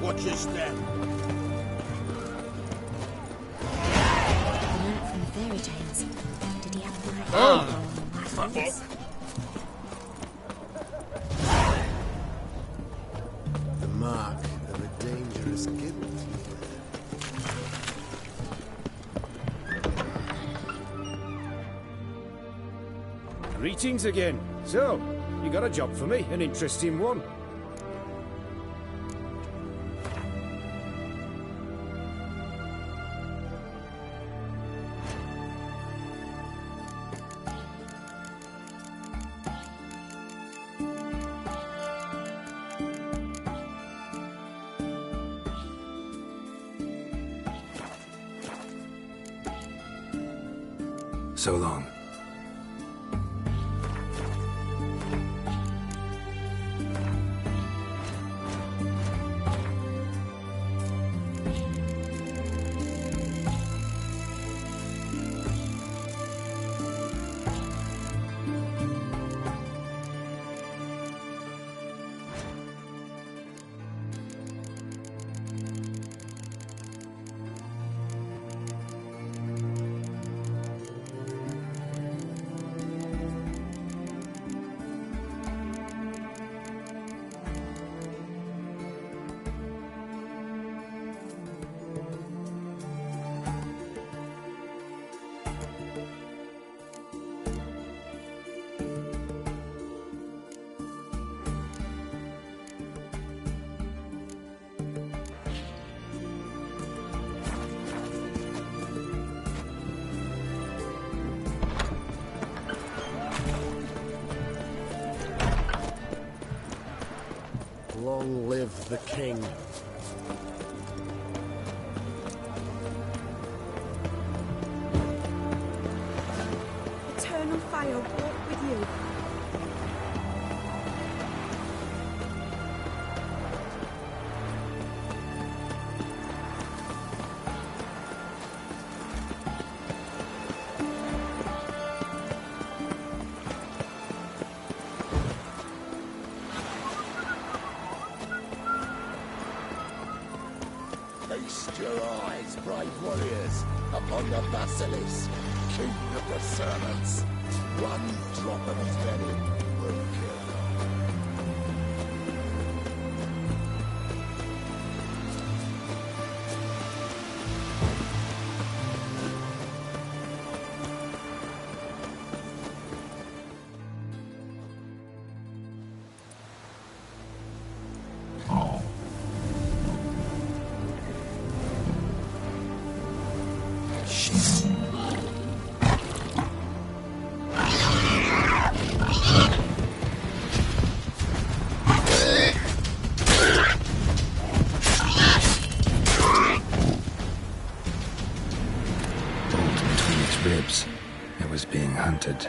Watch your step. Learned from fairy tales. Did he have the The mark of a dangerous guild. Greetings again. So, you got a job for me, an interesting one. So long. Long live the king. Eternal fire walk with you. Feast your eyes, brave warriors, upon the Basilisk, king of the servants. One drop of his venom will kill them. Ribs. It was being hunted.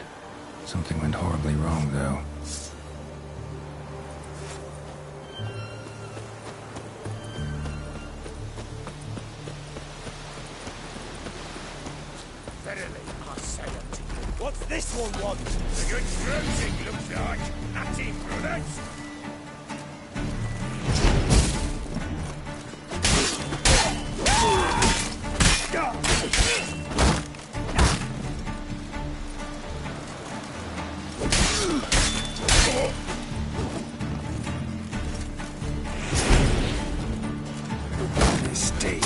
Something went horribly wrong, though. Verily, I say unto you, what's this one want? A good cruising, looks like. At him, brothers. Mistake.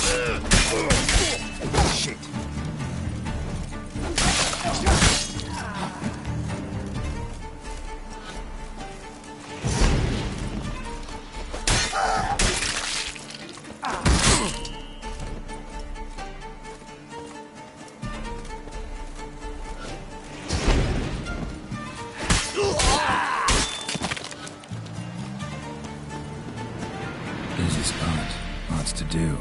Shit. Busy spot. Lots to do.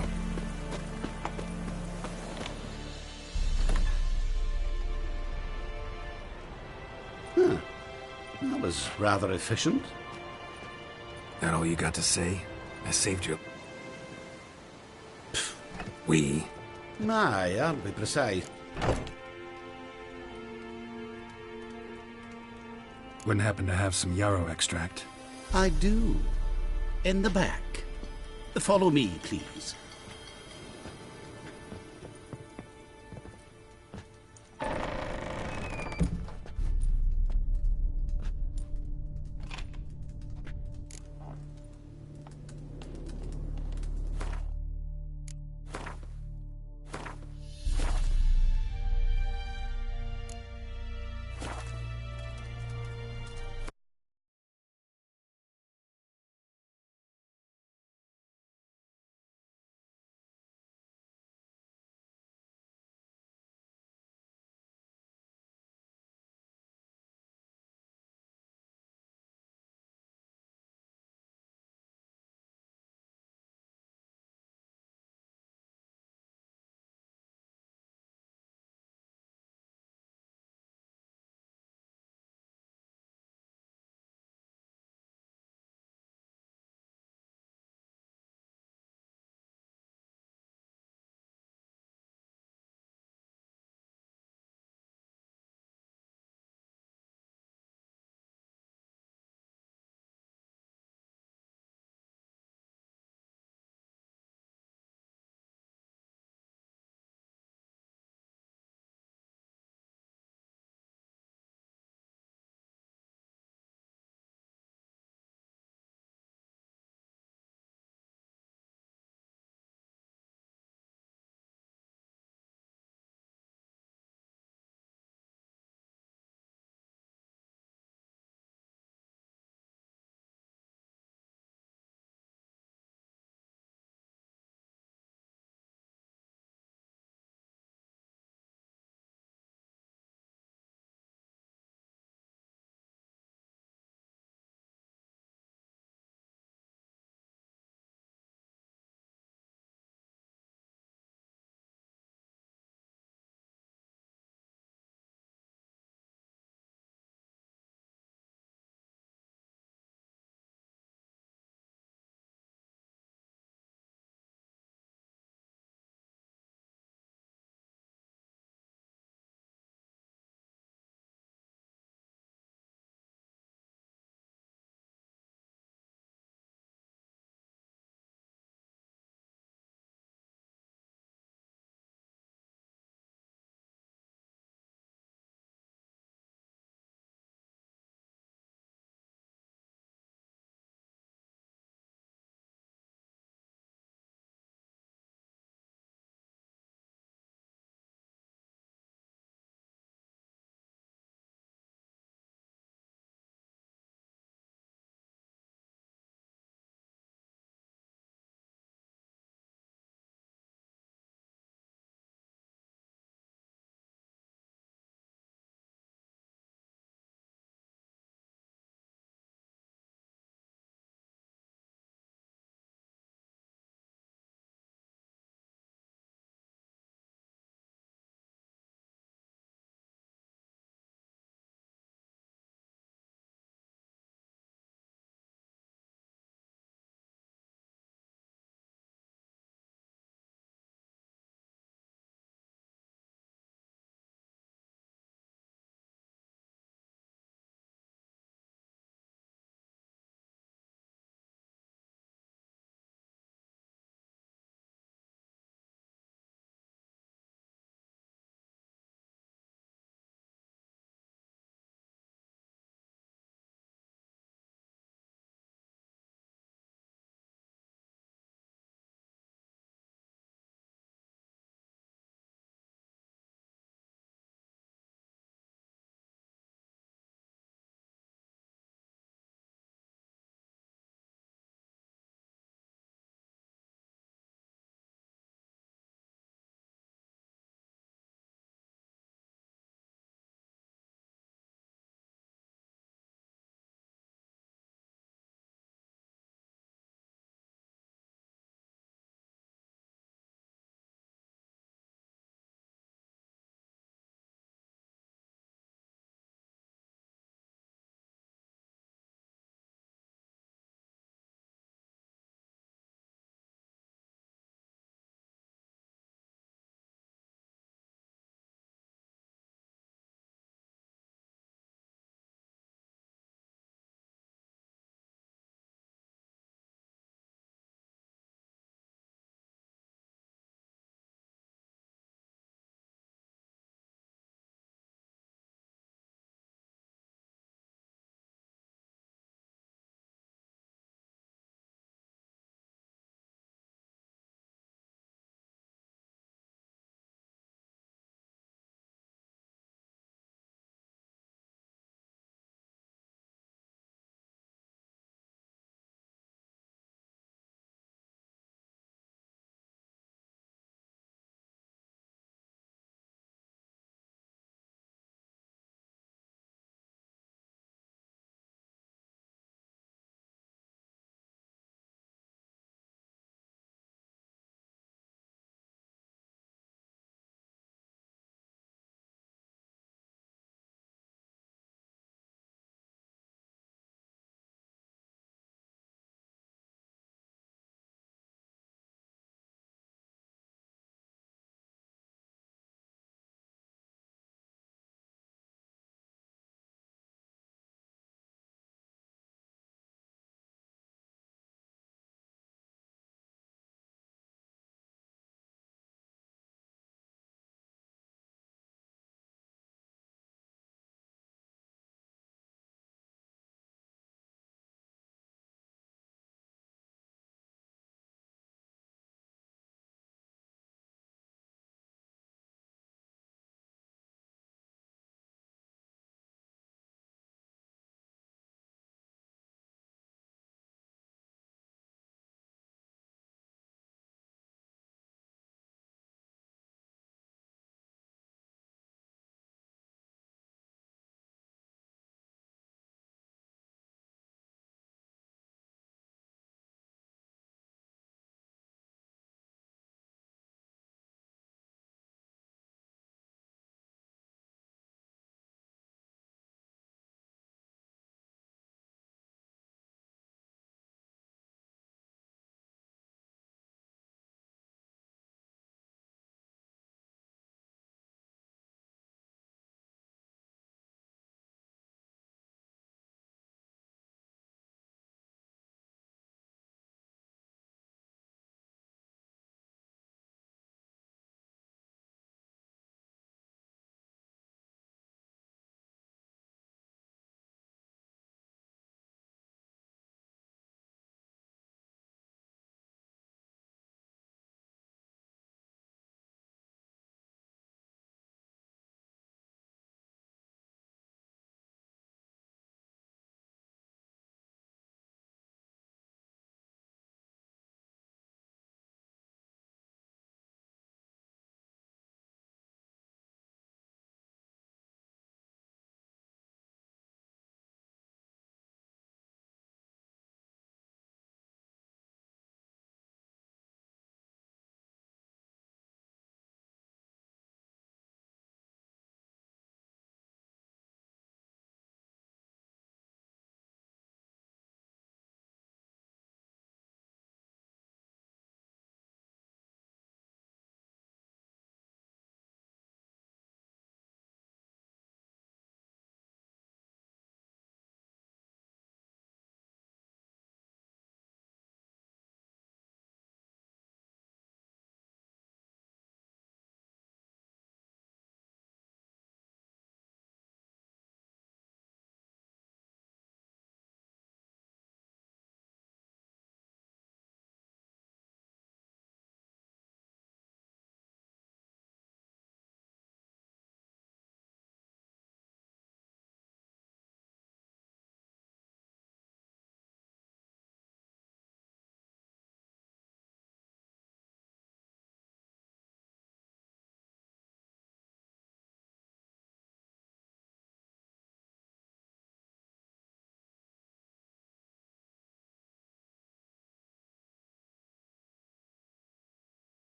Huh. That was rather efficient. That all you got to say? I saved you. We? Aye, aren't we, precise? Wouldn't happen to have some yarrow extract. I do. In the back. Follow me, please.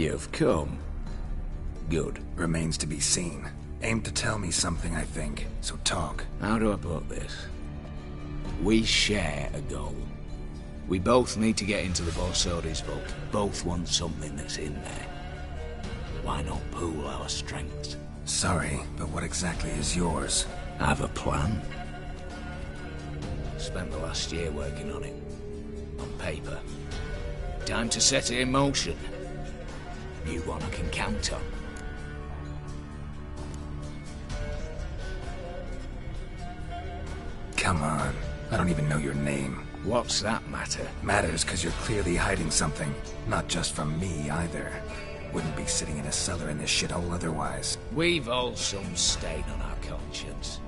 You've come. Good. Remains to be seen. Aim to tell me something, I think, so talk. How do I put this? We share a goal. We both need to get into the Borsodi's vault. Both want something that's in there. Why not pool our strengths? Sorry, but what exactly is yours? I have a plan. Spent the last year working on it. On paper. Time to set it in motion. You one I can count on. Come on. I don't even know your name. What's that matter? Matters because you're clearly hiding something. Not just from me, either. Wouldn't be sitting in a cellar in this shithole otherwise. We've all some stain on our conscience.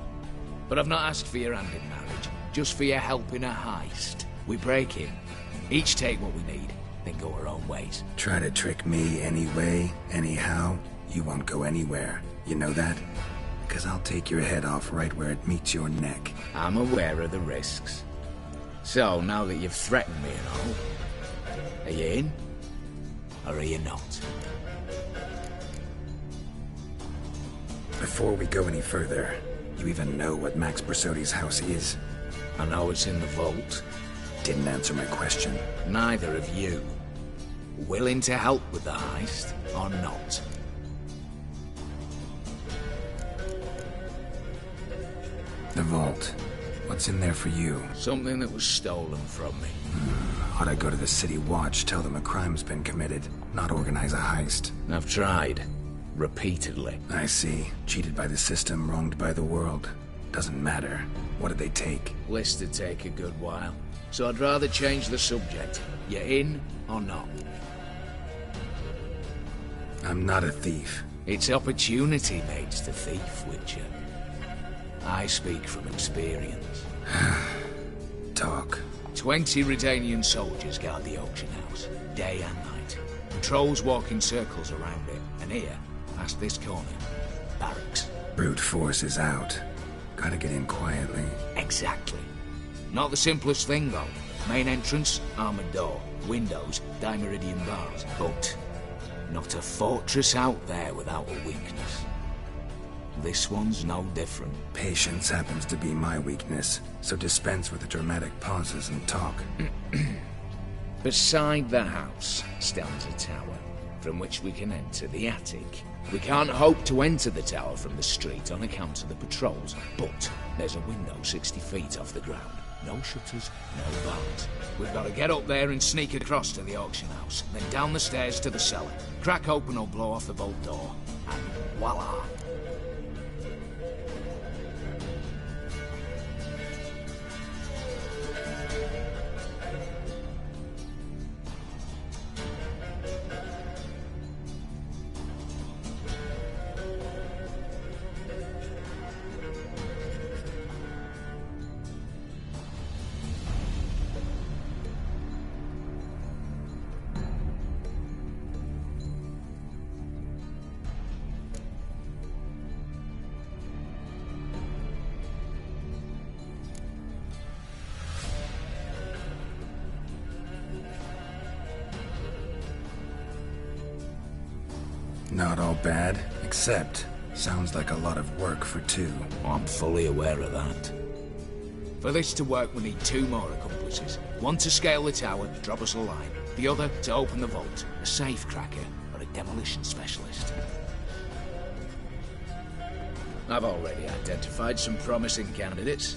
But I've not asked for your hand in marriage, just for your help in a heist. We break in, each take what we need, then go our own ways. Try to trick me anyway, anyhow, you won't go anywhere. You know that? Because I'll take your head off right where it meets your neck. I'm aware of the risks. So, now that you've threatened me and all, are you in? Or are you not? Before we go any further, you even know what Max Borsodi's house is? I know it's in the vault. Didn't answer my question. Neither of you. Willing to help with the heist, or not? The vault. What's in there for you? Something that was stolen from me. Ought I go to the City Watch, tell them a crime's been committed, not organize a heist? I've tried. Repeatedly. I see. Cheated by the system, wronged by the world. Doesn't matter. What did they take? List to take a good while. So I'd rather change the subject. You in or not? I'm not a thief. It's opportunity makes the thief, Witcher. I speak from experience. Talk. 20 Redanian soldiers guard the auction house, day and night. Patrols walk in circles around it, and here, past this corner, barracks. Brute force is out. Gotta get in quietly. Exactly. Not the simplest thing, though. Main entrance, armored door. Windows, dimeridian bars. But not a fortress out there without a weakness. This one's no different. Patience happens to be my weakness, so dispense with the dramatic pauses and talk. Beside the house stands a tower, from which we can enter the attic. We can't hope to enter the tower from the street on account of the patrols, but there's a window 60 feet off the ground. No shutters, no bars. We've got to get up there and sneak across to the auction house, then down the stairs to the cellar. Crack open or blow off the vault door, and voila! Not all bad, except sounds like a lot of work for two. I'm fully aware of that. For this to work, we need 2 more accomplices. One to scale the tower, drop us a line. The other to open the vault, a safe cracker or a demolition specialist. I've already identified some promising candidates.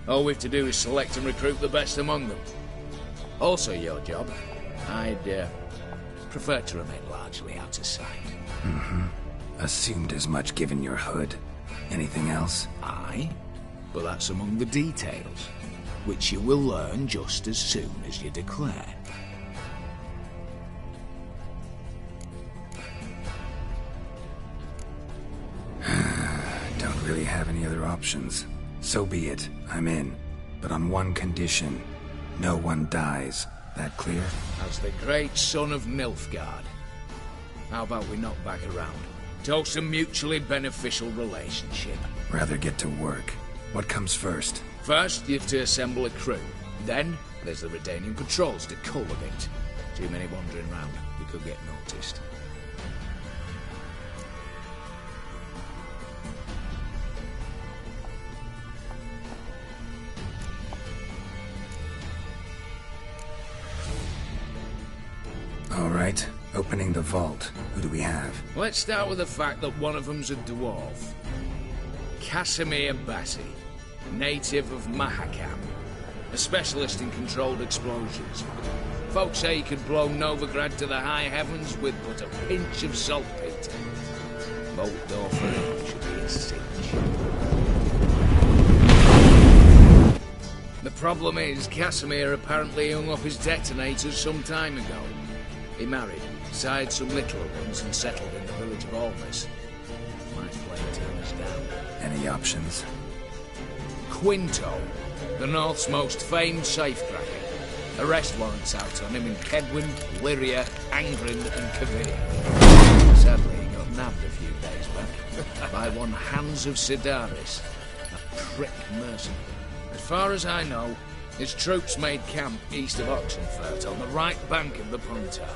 All we've to do is select and recruit the best among them. Also your job. I'd prefer to remain largely out of sight. Assumed as much given your hood. Anything else? Aye, but that's among the details, which you will learn just as soon as you declare. Don't really have any other options. So be it. I'm in. But on one condition. No one dies. That clear? As the great son of Nilfgaard. How about we knock back around? Toast a mutually beneficial relationship. Rather get to work. What comes first? First, you have to assemble a crew. Then, there's the Redanian patrols to cull a bit. Too many wandering round. We could get noticed. right. Opening the vault. Who do we have? Let's start with the fact that one of them's a dwarf. Casimir Bassi, native of Mahakam, a specialist in controlled explosions. Folks say he could blow Novigrad to the high heavens with but a pinch of saltpeter. Bolt door for him should be a cinch. The problem is, Casimir apparently hung up his detonators some time ago. He married, sired some littler ones, and settled in the village of Almas. Might plain turn us down. Any options? Quinto, the North's most famed safecracker. Arrest warrants out on him in Kedwin, Lyria, Angrin, and Kavir. Sadly, he got nabbed a few days back by one Hans of Sidaris, a prick mercenary. As far as I know, his troops made camp east of Oxenfurt on the right bank of the Puntar.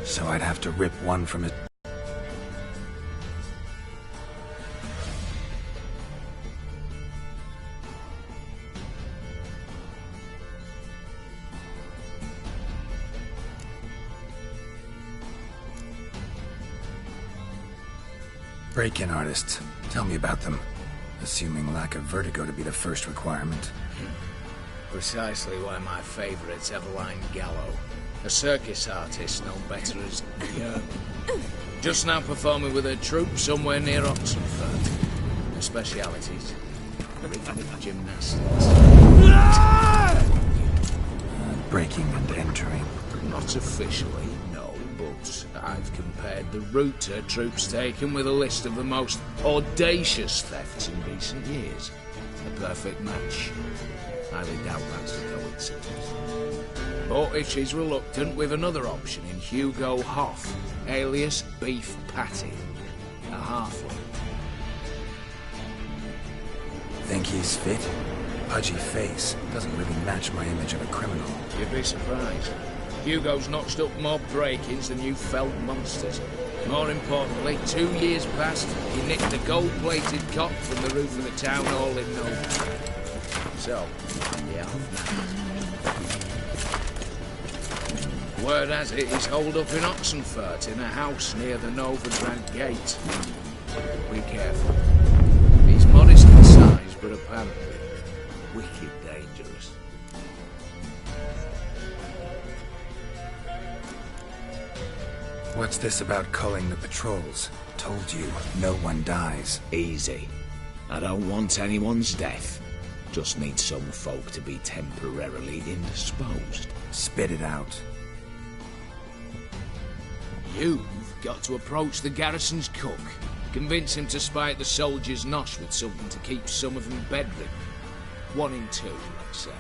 So I'd have to rip one from his... Break-in artists. Tell me about them. Assuming lack of vertigo to be the first requirement. Precisely why my favourite's Eveline Gallo, a circus artist known better as Yeoman. Just now performing with her troupe somewhere near Oxenfurt. Her specialities: rhythmic gymnastics. Breaking and entering. Not officially, no, but I've compared the route her troope's taken with a list of the most audacious thefts in recent years. A perfect match. Highly doubt that's a coincidence. But if she's reluctant, we've another option in Hugo Hoff, alias Beef Patty, a halfling. Think he's fit? Pudgy face. Doesn't really match my image of a criminal. You'd be surprised. Hugo's notched up more break-ins than you felt monsters. More importantly, 2 years past, he nicked a gold-plated cot from the roof of the town hall in Nova. So, yeah. Word has it he's holed up in Oxenfurt in a house near the Novigrad gate. Be careful. He's modest in size, but apparently wicked dangerous. What's this about culling the patrols? Told you, no one dies. Easy. I don't want anyone's death. Just need some folk to be temporarily indisposed. Spit it out. You've got to approach the garrison's cook. Convince him to spy at the soldiers' nosh with something to keep some of them bedridden. 1 in 2, let's say.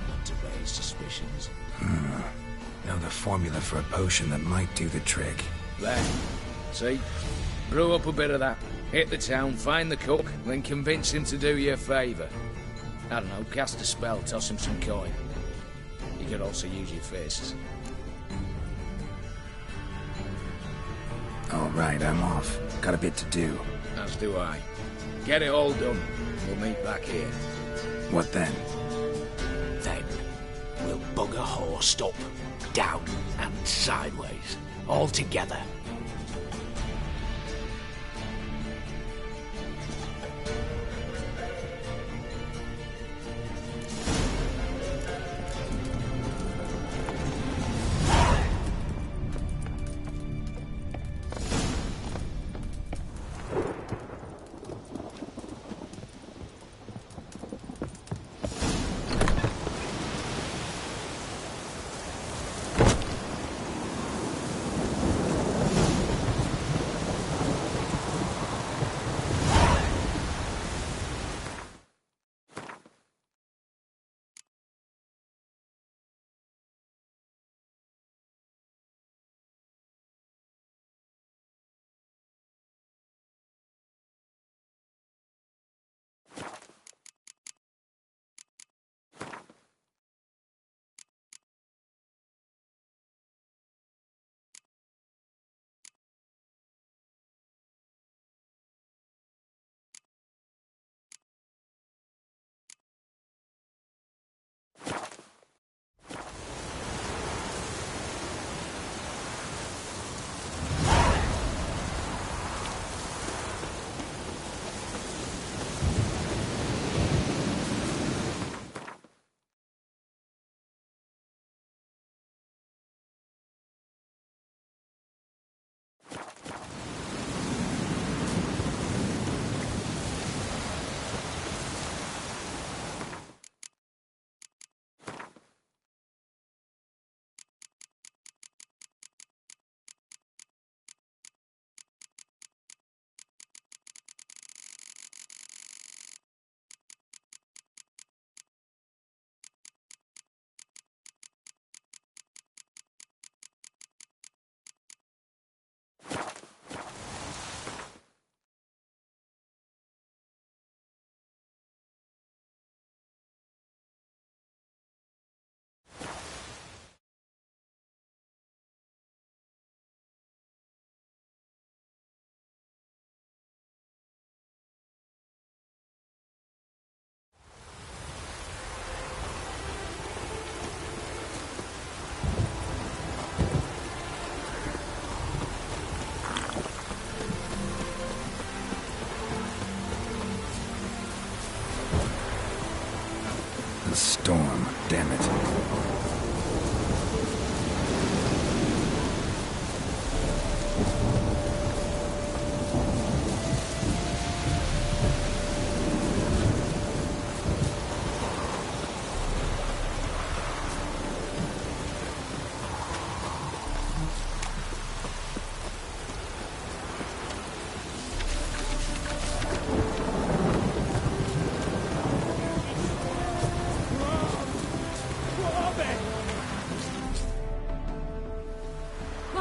Not to raise suspicions. Know the formula for a potion that might do the trick. There. See? Brew up a bit of that. Hit the town, find the cook, then convince him to do you a favour. I don't know, cast a spell, toss him some coin. You could also use your fists. All right, I'm off. Got a bit to do. As do I. Get it all done. We'll meet back here. What then? Then we'll bugger horsed up, down and sideways, all together.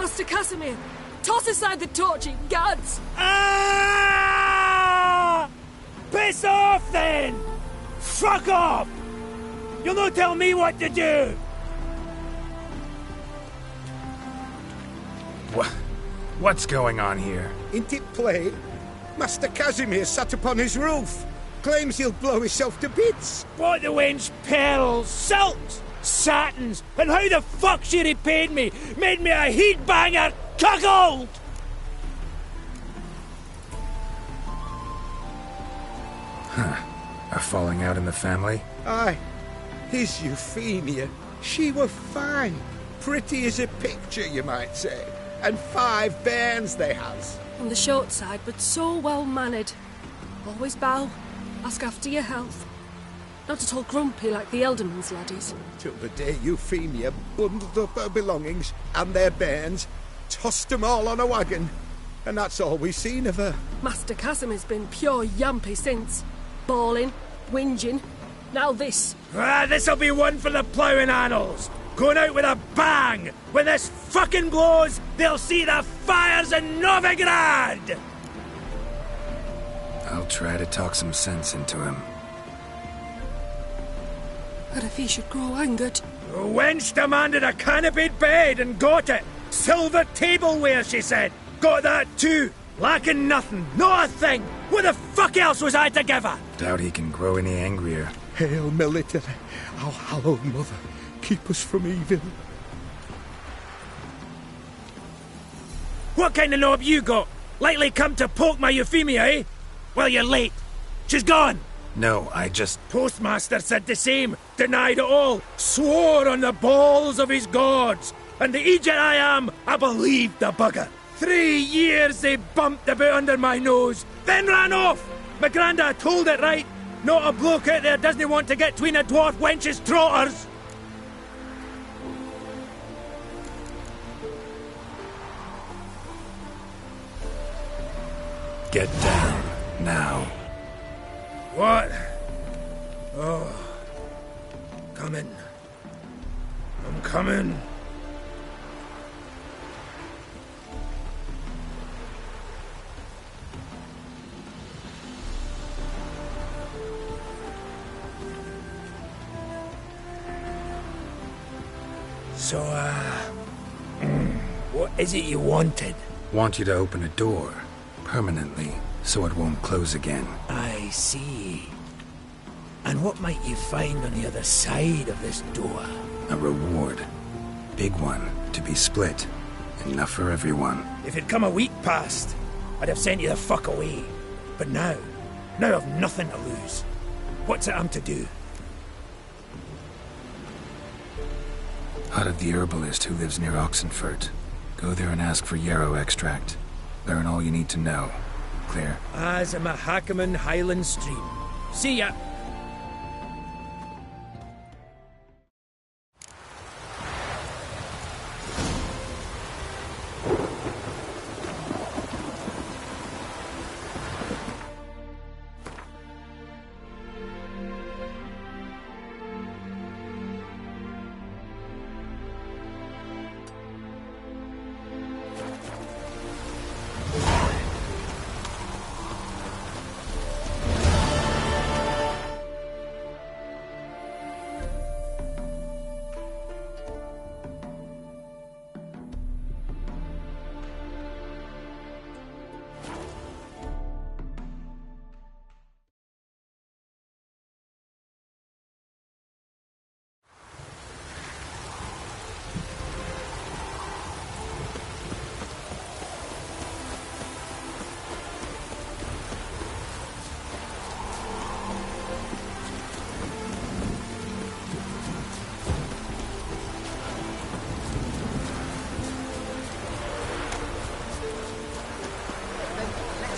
Master Casimir, toss aside the torch, it gads! Ah! Piss off, then! Fuck off! You'll not tell me what to do! What's going on here? Ain't it plain? Master Casimir sat upon his roof. Claims he'll blow himself to bits. Bought the wench pearls, silks, satins, and how the fuck she repaid me? Made me a heat-banger cuckold! Huh. A falling out in the family? Aye. His Euphemia. She were fine. Pretty as a picture, you might say. And 5 bairns they has. On the short side, but so well-mannered. Always bow, ask after your health. Not at all grumpy like the Elderman's laddies. Till the day Euphemia bundled up her belongings and their bairns, tossed them all on a wagon. And that's all we've seen of her. Master Casimir's been pure yampy since. Bawling, whinging, now this. Ah, this'll be one for the ploughing annals. Going out with a bang! When this fucking blows, they'll see the fires in Novigrad! I'll try to talk some sense into him. But if he should grow angered... The wench demanded a canopied bed and got it. Silver tableware, she said. Got that too. Lacking nothing, not a thing. What the fuck else was I to give her? Doubt he can grow any angrier. Hail Military, our hallowed mother. Keep us from evil. What kind of knob you got? Likely come to poke my Euphemia, eh? Well, you're late. She's gone. No, I just... Postmaster said the same. Denied it all. Swore on the balls of his gods. And the Egypt I am, I believed the bugger. 3 years they bumped about under my nose, then ran off. My granda told it right. Not a bloke out there doesn't want to get between a dwarf wench's trotters. Get down, now. What? Oh. Coming. I'm coming. So, what is it you wanted? Want you to open a door, permanently, so it won't close again. I see. And what might you find on the other side of this door? A reward. Big one, to be split. Enough for everyone. If it'd come a week past, I'd have sent you the fuck away. But now I've nothing to lose. What's it I'm to do? Out of the herbalist who lives near Oxenfurt. Go there and ask for yarrow extract. Learn all you need to know. Clear? As a Mahakaman Highland Stream. See ya!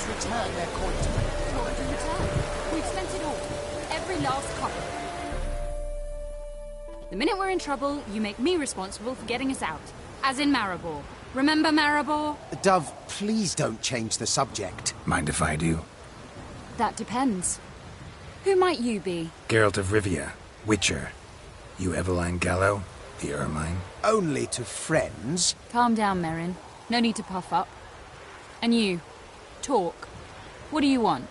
Return their coin to me. What would you return? We've spent it all. Every last copper. The minute we're in trouble, you make me responsible for getting us out. As in Maribor. Remember Maribor? Dove, please don't change the subject. Mind if I do? That depends. Who might you be? Geralt of Rivia, Witcher. You Eveline Gallo? The Ermine? Only to friends. Calm down, Merrin. No need to puff up. And you, talk. What do you want?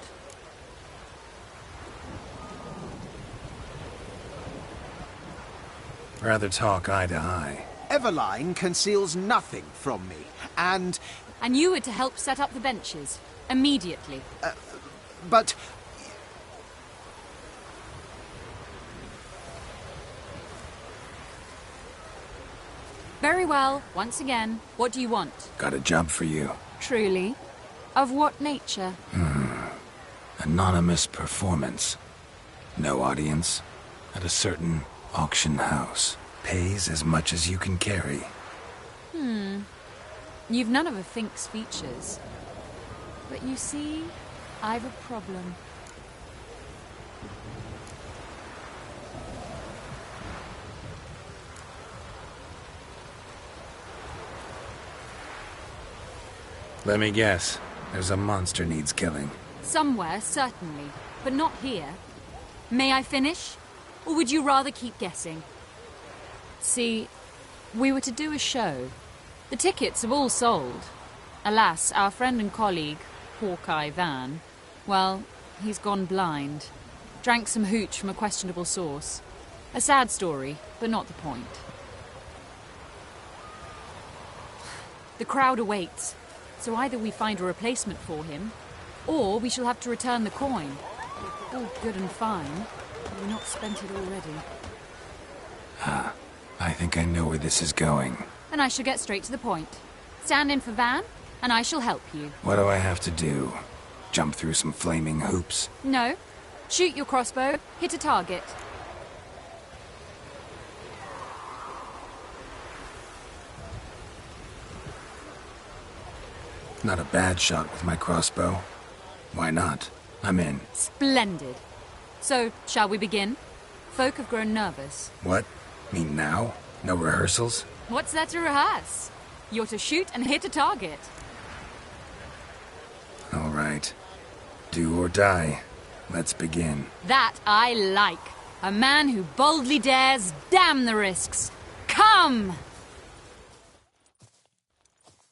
Rather talk eye to eye. Everline conceals nothing from me, and... And you were to help set up the benches. Immediately. But... Very well. Once again, what do you want? Got a job for you. Truly? Of what nature? Anonymous performance. No audience. At a certain auction house. Pays as much as you can carry. You've none of a Fink's features. But you see, I've a problem. Let me guess. There's a monster needs killing. Somewhere, certainly. But not here. May I finish? Or would you rather keep guessing? See, we were to do a show. The tickets have all sold. Alas, our friend and colleague, Hawkeye Van, well, he's gone blind. Drank some hooch from a questionable source. A sad story, but not the point. The crowd awaits, so either we find a replacement for him, or we shall have to return the coin. All good and fine, but we've not spent it already. I think I know where this is going. And I shall get straight to the point. Stand in for Van, and I shall help you. What do I have to do? Jump through some flaming hoops? No. Shoot your crossbow, hit a target. Not a bad shot with my crossbow. Why not? I'm in. Splendid. So, shall we begin? Folk have grown nervous. What? Mean now? No rehearsals? What's there to rehearse? You're to shoot and hit a target. All right. Do or die. Let's begin. That I like. A man who boldly dares, damn the risks. Come!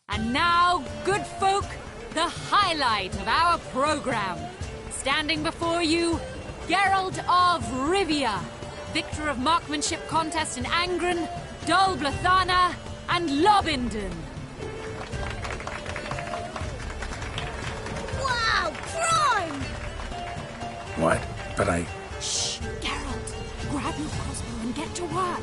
And now, good folk, the highlight of our program. Standing before you, Geralt of Rivia, victor of marksmanship contest in Angren, Dol Blathana, and Lobindon. Wow, crime! What? But I... Shh, Geralt. Grab your crossbow and get to work.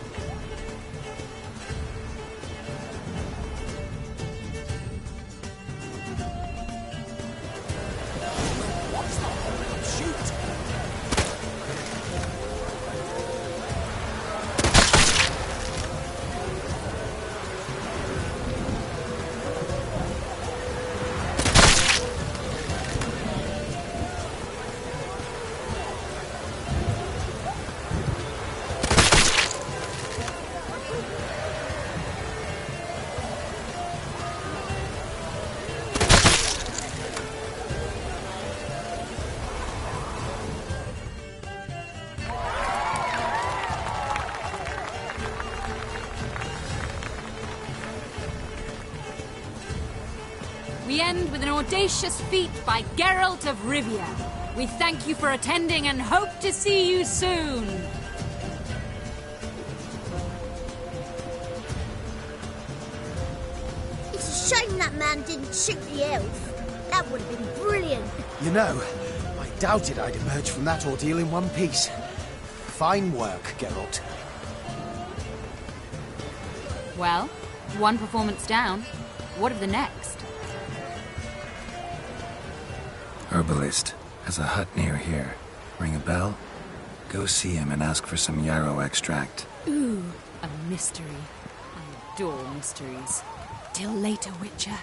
We end with an audacious feat by Geralt of Rivia. We thank you for attending and hope to see you soon. It's a shame that man didn't shoot the elf. That would have been brilliant. You know, I doubted I'd emerge from that ordeal in one piece. Fine work, Geralt. Well, one performance down. What of the next? Herbalist has a hut near here. Ring a bell? Go see him and ask for some yarrow extract. Ooh, a mystery. I adore mysteries. Till later, Witcher.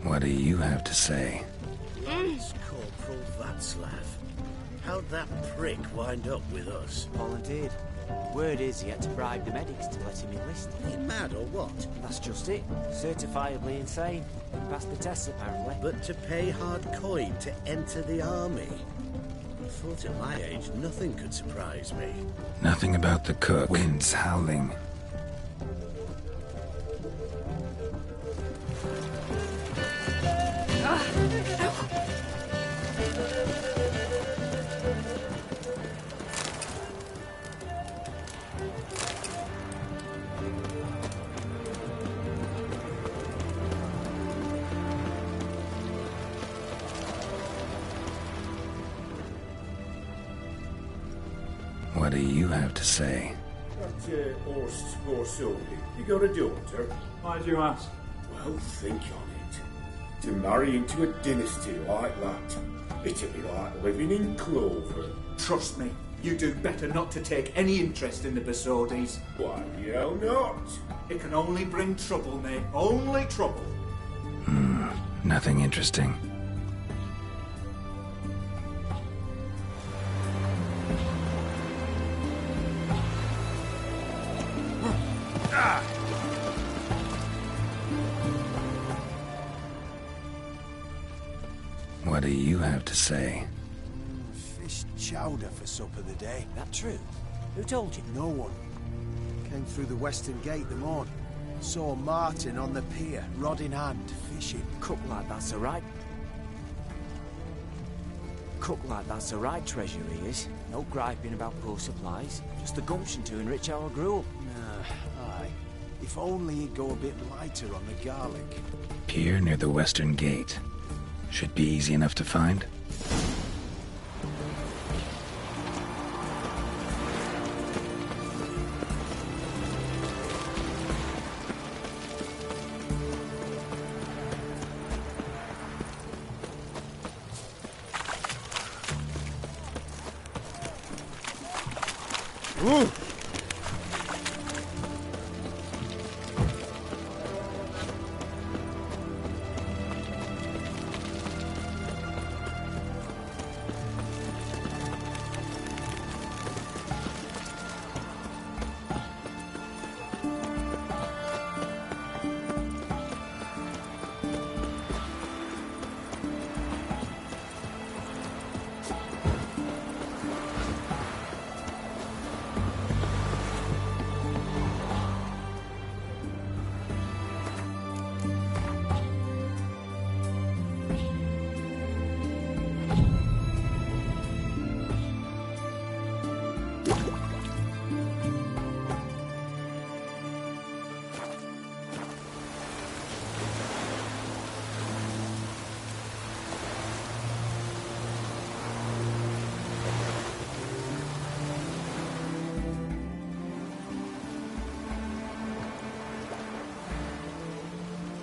What do you have to say? It's Corporal Václav. How'd that prick wind up with us? Volunteered. Word is he had to bribe the medics to let him enlist. Are you mad or what? That's just it. Certifiably insane. Didn't pass the tests, apparently. But to pay hard coin to enter the army? I thought at my age nothing could surprise me. Nothing about the cook. Wind's howling. What do you have to say? That Horst Scorsone, you got a daughter? Why do you ask? Well, think on it. To marry into a dynasty like that, it'd be like living in clover. Trust me, you do better not to take any interest in the Besodis. Why the hell not? It can only bring trouble, mate. Only trouble. Nothing interesting. What do you have to say? Fish chowder for supper the day. That true? Who told you? No one. Came through the western gate the morn. Saw Martin on the pier, rod in hand, fishing. Cook like that's a right. Cook like that's a right treasure he is. No griping about poor supplies. Just the gumption to enrich our gruel. Nah, aye. If only he'd go a bit lighter on the garlic. Pier near the western gate. Should be easy enough to find. Ooh.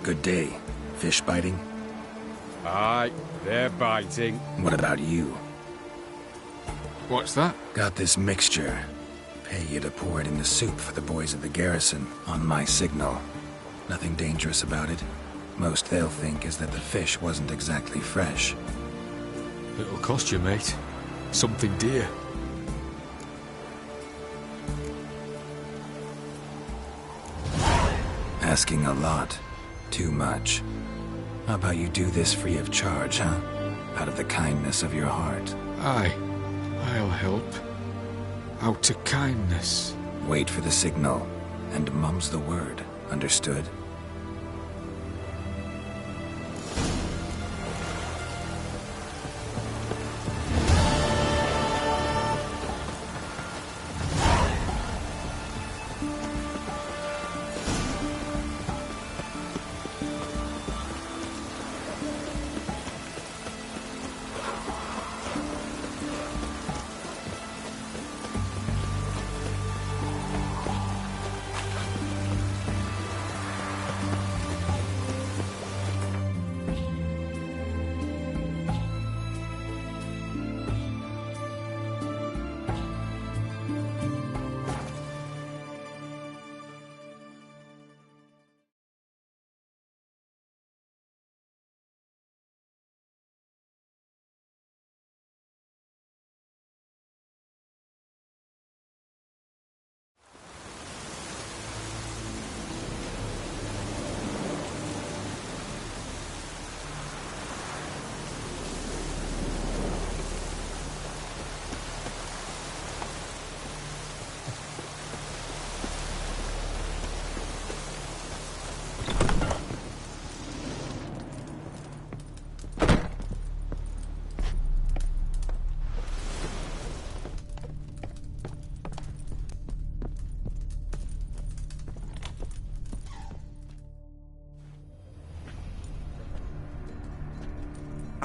Good day. Fish biting? Aye, they're biting. What about you? What's that? Got this mixture. Pay you to pour it in the soup for the boys of the garrison, on my signal. Nothing dangerous about it. Most they'll think is that the fish wasn't exactly fresh. It'll cost you, mate. Something dear. Asking a lot. Too much. How about you do this free of charge, huh? Out of the kindness of your heart. Aye, I'll help. Out of kindness. Wait for the signal, and mum's the word. Understood?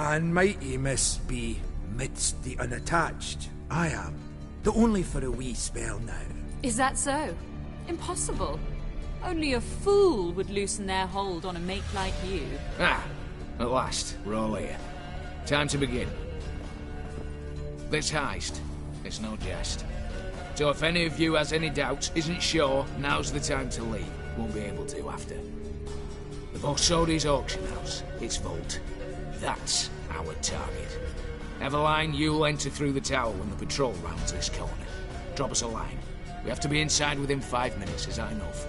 And mighty must be midst the unattached. I am, though only for a wee spell now. Is that so? Impossible. Only a fool would loosen their hold on a mate like you. Ah, at last, we're all here. Time to begin. This heist, it's no jest. So if any of you has any doubts, isn't sure, now's the time to leave. Won't be able to after. The Borsodi's auction house, its vault. That's our target. Eveline, you'll enter through the tower when the patrol rounds this corner. Drop us a line. We have to be inside within 5 minutes, is that enough?